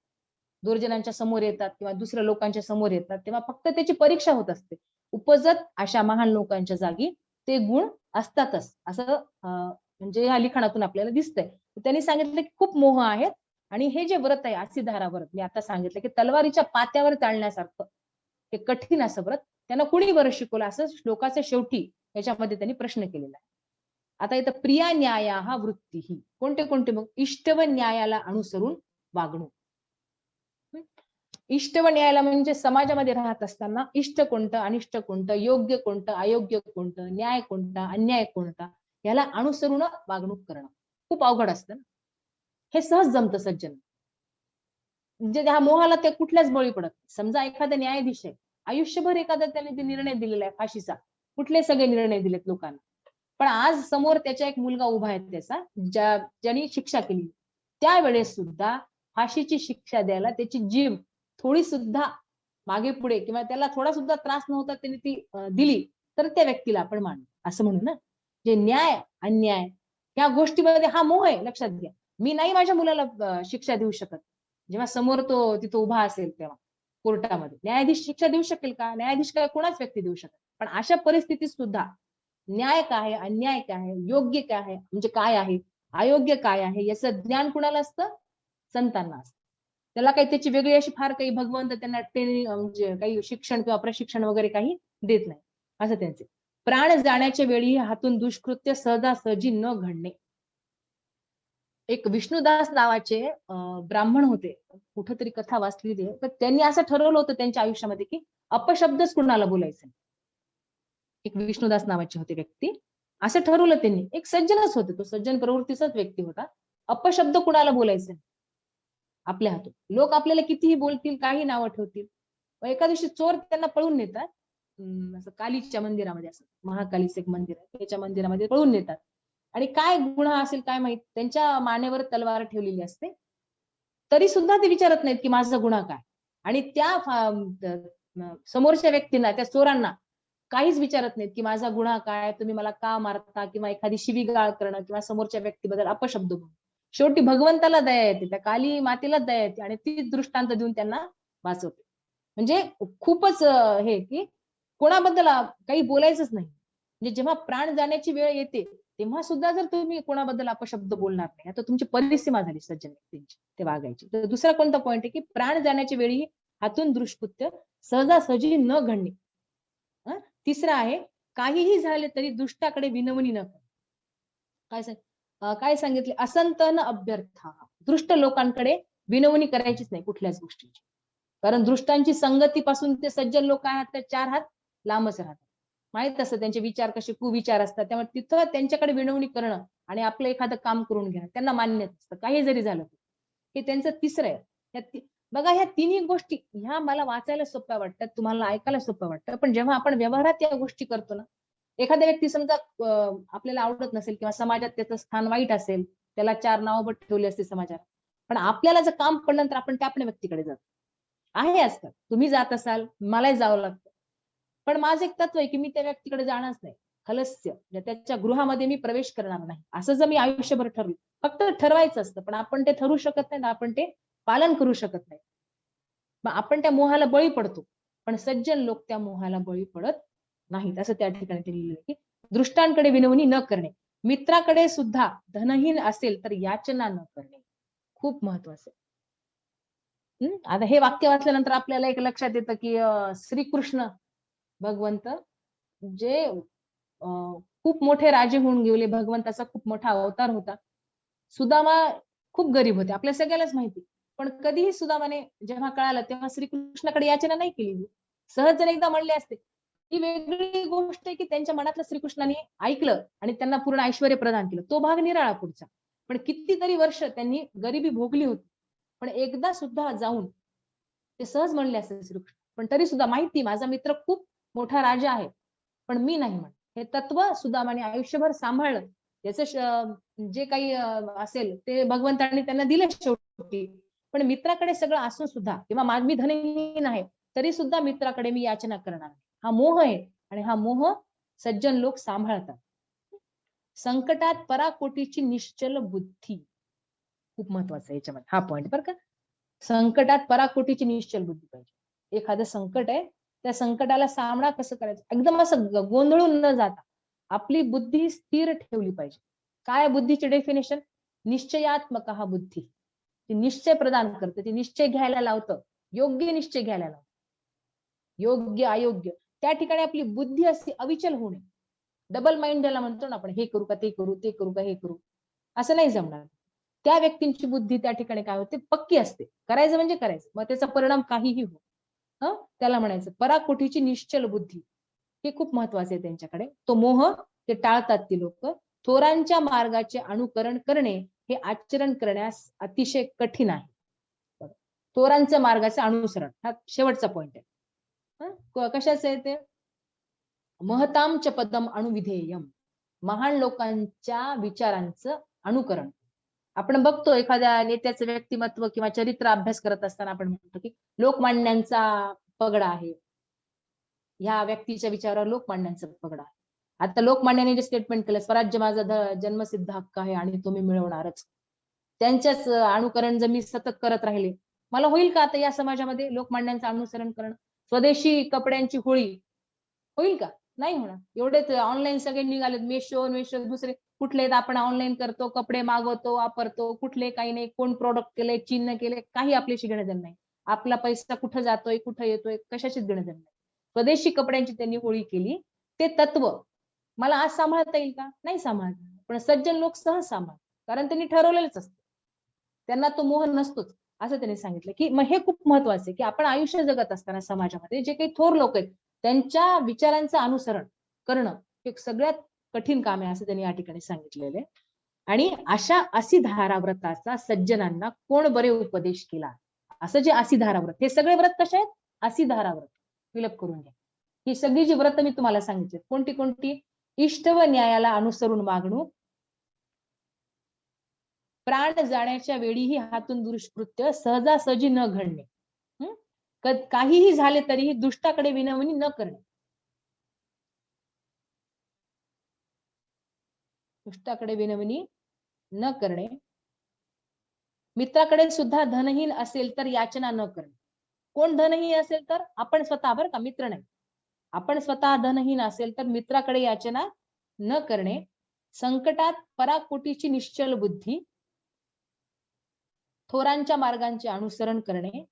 दुर्जनांच्या समोर येतात किंवा दुसऱ्या लोकांच्या समोर येतात, तेव्हा फक्त त्याची परीक्षा होत असते. उपजत अशा महान लोकांच्या जागी ते गुण असतातच, असं म्हणजे या लिखाणातून आपल्याला दिसतंय. त्यांनी सांगितलं की खूप मोह आहेत आणि हे जे व्रत आहे असिधारा व्रत, मी आता सांगितलं की तलवारीच्या पात्यावर चालण्यासारखं हे कठीण असं व्रत त्यांना कुणी बरं शिकवलं, असं श्लोकाच्या शेवटी याच्यामध्ये त्यांनी प्रश्न केलेला आहे. आता इथं प्रिया न्याया हा वृत्ती ही कोणते कोणते मग इष्ट व न्यायाला अनुसरून वागणूक. इष्ट व न्यायाला म्हणजे समाजामध्ये राहत असताना इष्ट कोणतं, अनिष्ट कोणतं, योग्य कोणतं, अयोग्य कोणतं, न्याय कोणता, अन्याय कोणता, याला अनुसरून वागणूक करणं खूप अवघड असतं. हे सहज जमतं सज्जन, म्हणजे ह्या मोहाला ते कुठल्याच बळी पडत. समजा एखादा न्यायाधीश आहे, आयुष्यभर एखादा त्याने निर्णय दिलेला आहे फाशीचा, कुठले सगळे निर्णय दिलेत लोकांना, पण आज समोर त्याचा एक मुलगा उभा आहे त्याचा, ज्याने शिक्षा केली, त्यावेळेस सुद्धा फाशीची शिक्षा द्यायला त्याची जीभ थोडी सुद्धा मागे पुढे किंवा त्याला थोडा सुद्धा त्रास नव्हता त्याने ती दिली, तर त्या व्यक्तीला आपण मानू, असं म्हणू ना. जे न्याय अन्याय या गोष्टीमध्ये हा मोह आहे, लक्षात घ्या. मी नाही माझ्या मुलाला शिक्षा देऊ शकत, जेव्हा समोर तो तिथं उभा असेल तेव्हा कोर्टामध्ये न्यायाधीश शिक्षा देऊ शकेल का? न्यायाधीश काय कोणाच व्यक्ती देऊ शकत. पण अशा परिस्थितीत सुद्धा न्याय काय आहे, अन्याय काय आहे, योग्य काय आहे म्हणजे काय आहे, अयोग्य काय आहे, याचं ज्ञान कुणाला असतं? संतांना असतं. त्याला काही त्याची वेगळी अशी फार काही भगवंत त्यांना ट्रेनिंग म्हणजे काही शिक्षण किंवा प्रशिक्षण वगैरे काही देत नाही, असं त्यांचे. प्राण जाण्याच्या वेळी हातून दुष्कृत्य सहजासहजी न घडणे. एक विष्णुदास नावाचे ब्राह्मण होते, कुठेतरी कथा वाचलेली आहे, तर त्यांनी असं ठरवलं होतं त्यांच्या आयुष्यामध्ये की अपशब्दच कुणाला बोलायचं. एक विष्णुदास नावाचे होते व्यक्ती, असं ठरवलं त्यांनी. एक सज्जनच होते, तो सज्जन प्रवृत्तीचाच व्यक्ती होता. अपशब्द कुणाला बोलायचं आपल्या हातून. लोक आपल्याला कितीही बोलतील, काही नावं ठेवतील. एका दिवशी चोर त्यांना पळून नेतात, असं कालीच्या मंदिरामध्ये, असं महाकालीचं एक मंदिर आहे त्याच्या मंदिरामध्ये पळून नेतात. आणि काय गुन्हा असेल काय माहित, त्यांच्या मानेवर तलवार ठेवलेली असते, तरी सुद्धा ते विचारत नाहीत की माझा गुन्हा काय. आणि त्या समोरच्या व्यक्तींना, त्या चोरांना काहीच विचारत नाहीत की माझा गुन्हा काय, तुम्ही मला का मारता, किंवा एखादी शिवीगाळ करणं किंवा समोरच्या व्यक्तीबद्दल अपशब्द बोलणं. शेवटी भगवंताला दया येते, त्या काली मातेला दया येते आणि ती दृष्टांत देऊन त्यांना वाचवते. म्हणजे खूपच हे की कोणाबद्दल काही बोलायचंच नाही. म्हणजे जेव्हा प्राण जाण्याची वेळ येते तेव्हा सुद्धा जर तुम्ही कोणाबद्दल अपशब्द बोलणार नाही, आता तुमची परिसीमा झाली सज्जन व्यक्तींची ते वागायची. तर दुसरा कोणता पॉईंट आहे की प्राण जाण्याच्या वेळी हातून दुष्कृत्य सहजासहजी न घडणे. तिसरा आहे काहीही झाले तरी दुष्टाकडे विनवणी न करणे. काय सांगितले? असंतन अभ्यर्था. दृष्ट लोकांकडे विनवणी करायचीच नाही कुठल्याच गोष्टीची, कारण दृष्टांची संगतीपासून ते सज्जन लोक आहेत तर 4 हात लांबच राहतात. माहित असतं त्यांचे विचार कसे कुविचार असतात, त्यामुळे तिथं त्यांच्याकडे विनवणी करणं आणि आपलं एखादं काम करून घेणं त्यांना मान्य असतं, काही जरी झालं. हे त्यांचं तिसरं आहे. बघा, ह्या तिन्ही गोष्टी ह्या मला वाचायला सोप्या वाटतात, तुम्हाला ऐकायला सोप्या वाटतं, पण जेव्हा आपण व्यवहारात या गोष्टी करतो ना, एखाद्या व्यक्ती समजा आपल्याला आवडत नसेल किंवा समाजात त्याचं स्थान वाईट असेल, त्याला 4 नावं ठेवली असते समाजात, पण आपल्याला जर काम पडलं तर आपण त्या आपल्या व्यक्तीकडे जातो. आहे असतं, तुम्ही जात असाल, मलाही जावं लागतं, पण माझं एक तत्व आहे की मी त्या व्यक्तीकडे जाणारच नाही. खलस्य, त्याच्या गृहामध्ये मी प्रवेश करणार नाही, असं जर मी आयुष्यभर ठरवलं. फक्त ठरवायचं असतं, पण आपण ते ठरवू शकत नाही, आपण ते पालन करू शकत नाही. मग आपण त्या मोहाला बळी पडतो, पण सज्जन लोक त्या मोहाला बळी पडत नाहीत, असं त्या ठिकाणी ते लिहिलं की दृष्टांकडे विनवणी न करणे. मित्राकडे सुद्धा धनहीन असेल तर याचना न करणे, खूप महत्वाचं आहे. आता हे वाक्य वाचल्यानंतर आपल्याला एक लक्षात येतं की श्रीकृष्ण भगवंत जे खूप मोठे राजे होऊन गेले, भगवंताचा खूप मोठा अवतार होता. सुदामा खूप गरीब होते, आपल्या सगळ्यालाच माहिती. पण कधीही सुदामाने जेव्हा कळालं तेव्हा श्रीकृष्णाकडे याचना नाही केली. सहज जर एकदा म्हणले असते. ही वेगळी गोष्ट आहे की त्यांच्या मनातलं श्रीकृष्णाने ऐकलं आणि त्यांना पूर्ण ऐश्वर्य प्रदान केलं. तो भाग निराळा पुढचा. पण कितीतरी वर्ष त्यांनी गरिबी भोगली होती. पण एकदा सुद्धा जाऊन ते सहज म्हणले असते श्रीकृष्ण. पण तरी सुद्धा माहिती माझा मित्र खूप मोठा राजा आहे, पण मी नाही म्हणत. हे तत्व सुदामाने आयुष्यभर सांभाळलं. त्याचं जे काही असेल ते भगवंतांनी त्यांना दिलं शेवटी. पण मित्राकडे सगळं असून सुद्धा किंवा मी धनहीन आहे तरी सुद्धा मित्राकडे मी याचना करणार. हा मोह आहे आणि हा मोह सज्जन लोक सांभाळतात. संकटात पराकोटीची निश्चल बुद्धी, खूप महत्वाचं आहे याच्यामध्ये हा पॉइंट बरं का. संकटात पराकोटीची निश्चल बुद्धी पाहिजे. एखादं संकट आहे, त्या संकटाला सामना कसं करायचं एकदम असं गोंधळून न जाता आपली बुद्धी स्थिर ठेवली पाहिजे. काय बुद्धीचे डेफिनेशन? निश्चयात्मक हा बुद्धी. ती निश्चय प्रदान करते, ती निश्चय घ्यायला लावतं, योग्य निश्चय घ्यायला लावतं. योग्य अयोग्य त्या ठिकाणी आपली बुद्धी अशी अविचल होणे. डबल माइंड ज्याला म्हणतो ना आपण, हे करू का ते करू, ते करू का हे करू, असं नाही जमणार. त्या व्यक्तींची बुद्धी त्या ठिकाणी काय होते, पक्की असते. करायचं म्हणजे करायचं, मग त्याचा परिणाम काहीही हो. त्याला म्हणायचं पराकोटीची निश्चल बुद्धी. हे खूप महत्वाचे आहे त्यांच्याकडे. तो मोह ते टाळतात ती लोक. थोरांच्या मार्गाचे अनुकरण करणे हे आचरण करण्यास अतिशय कठीण आहे. थोरांच्या मार्गाचे अनुसरण हा शेवटचा पॉइंट आहे. कशाचं आहे ते? महतांच पदम अनुविधेयम, महान लोकांच्या विचारांचं अनुकरण. आपण बघतो एखाद्या नेत्याचं व्यक्तिमत्व किंवा चरित्र अभ्यास करत असताना आपण म्हणतो की लोकमान्यांचा पगडा आहे, ह्या व्यक्तीच्या विचारावर लोकमान्यांचा पगडा आहे. आता लोकमान्याने जे स्टेटमेंट केलं, स्वराज्य माझा जन्मसिद्ध हक्क आहे आणि तो मी मिळवणारच, त्यांच्याच अनुकरण जर मी सतत करत राहिले, मला होईल का आता या समाजामध्ये लोकमान्यांचं अनुसरण करणं? स्वदेशी कपड्यांची होळी होईल का? नाही होणार. एवढेच ऑनलाईन सगळे निघालेत, मेशो दुसरे कुठले आपण ऑनलाईन करतो, कपडे मागवतो, वापरतो, कुठले काही नाही, कोण प्रोडक्ट केले, चीन केले, काही आपल्याशी घेणं देणं नाही. आपला पैसा कुठं जातोय, कुठं येतोय, कशाशीच घेणं देणं नाही. स्वदेशी कपड्यांची त्यांनी होळी केली. ते तत्व मला आज सांभाळता येईल का? नाही सांभाळता. पण सज्जन लोक सहज सांभाळतात, कारण त्यांनी ठरवलेलंच असतं, त्यांना तो मोह नसतोच. असं त्यांनी सांगितलं की मग हे खूप महत्वाचं आहे की आपण आयुष्य जगत असताना समाजामध्ये जे काही थोर लोक आहेत त्यांच्या विचारांचं अनुसरण करणं हे सगळ्यात कठीण काम आहे, असं त्यांनी या ठिकाणी सांगितलेलं आहे. आणि अशी धाराव्रताचा सज्जनांना कोण बरे उपदेश केला. असं जे असी धाराव्रत, हे सगळे व्रत कसे आहेत? असी धाराव्रत. फिलअप करून घ्या. ही सगळी जी व्रत मी तुम्हाला सांगितली कोणती कोणती? इष्ट व न्यायाला अनुसरून वागणूक, प्राण जाण्याच्या वेळीही हातून दुष्कृत्य सहजासहजी न घडणे, काहीही झाले तरीही दुष्टाकडे विनवणी न करणे, दुष्टाकडे विनवणी न करणे, मित्राकडे सुद्धा धनहीन असेल तर याचना न करणे. कोण धनहीन असेल तर? आपण स्वतः, बरं का, मित्र नाही. आपण स्वतः धनहीन असेल तर मित्राकडे याचना न करणे. संकटात पराकोटीची निश्चल बुद्धी, थोरांच्या मार्गांचे अनुसरण करणे,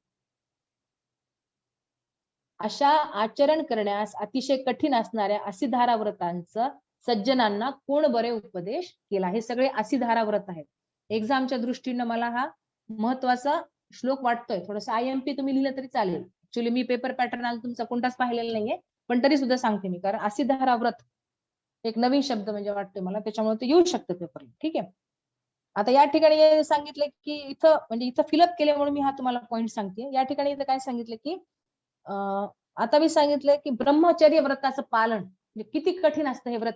अशा आचरण करण्यास अतिशय कठीण असणाऱ्या असिधारा व्रतांचं सज्जनांना कोण बरे उपदेश केला. हे सगळे असिधारा व्रत आहेत. एक्झामच्या दृष्टीनं मला हा महत्वाचा श्लोक वाटतोय. थोडस IMP तुम्ही लिहिलं तरी चालेल. ऍक्च्युली मी पेपर पॅटर्न आज तुमचा कोणताच पाहिलेला नाहीये, पण तरी सुद्धा सांगते मी, कारण असिधारा व्रत एक नवीन शब्द म्हणजे वाटतोय मला, त्याच्यामुळे ते येऊ शकतं पेपरला. ठीक आहे. आता या ठिकाणी सांगितलं की इथं फिलअप केल्यामुळे मी हा तुम्हाला पॉईंट सांगते. या ठिकाणी इथं काय सांगितलं की आता मी सांगितलंय की ब्रह्मचर्य व्रताचं पालन म्हणजे किती कठीण असतं हे व्रत.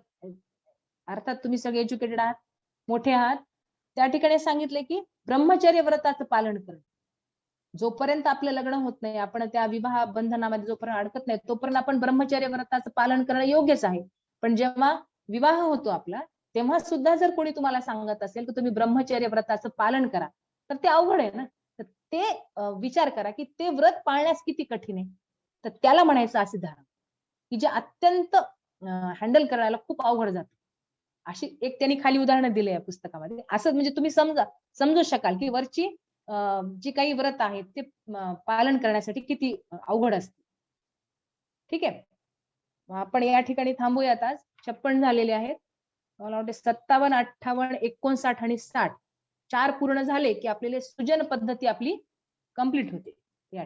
अर्थात तुम्ही सगळे एज्युकेटेड आहात, मोठे आहात. त्या ठिकाणी सांगितले की ब्रह्मचर्य व्रताचं पालन करणं. जोपर्यंत आपलं लग्न होत नाही, आपण त्या विवाह बंधनामध्ये जोपर्यंत अडकत नाही, तोपर्यंत आपण ब्रह्मचर्य व्रताचं पालन करणं योग्यच आहे. पण जेव्हा विवाह होतो आपला, तेव्हा सुद्धा जर कोणी तुम्हाला सांगत असेल की तुम्ही ब्रह्मचर्य व्रताचं पालन करा, तर ते अवघड आहे ना. तर ते विचार करा की ते व्रत पाळण्यास किती कठीण आहे. तर त्याला म्हणायचं असिधारा, की जे अत्यंत हँडल करायला खूप अवघड जातं. अशी एक त्यांनी खाली उदाहरणं दिले या पुस्तकामध्ये. असं म्हणजे तुम्ही समजू शकाल की वरची जी काही व्रत आहेत ते पालन करण्यासाठी किती अवघड असते. ठीक आहे. मग आपण या ठिकाणी थांबूयात आज. 56 झालेले आहेत. मला वाटते 57, 58, 59 आणि 60 4 पूर्ण झाले की आपल्याला सुजन पद्धती आपली कंप्लीट होते.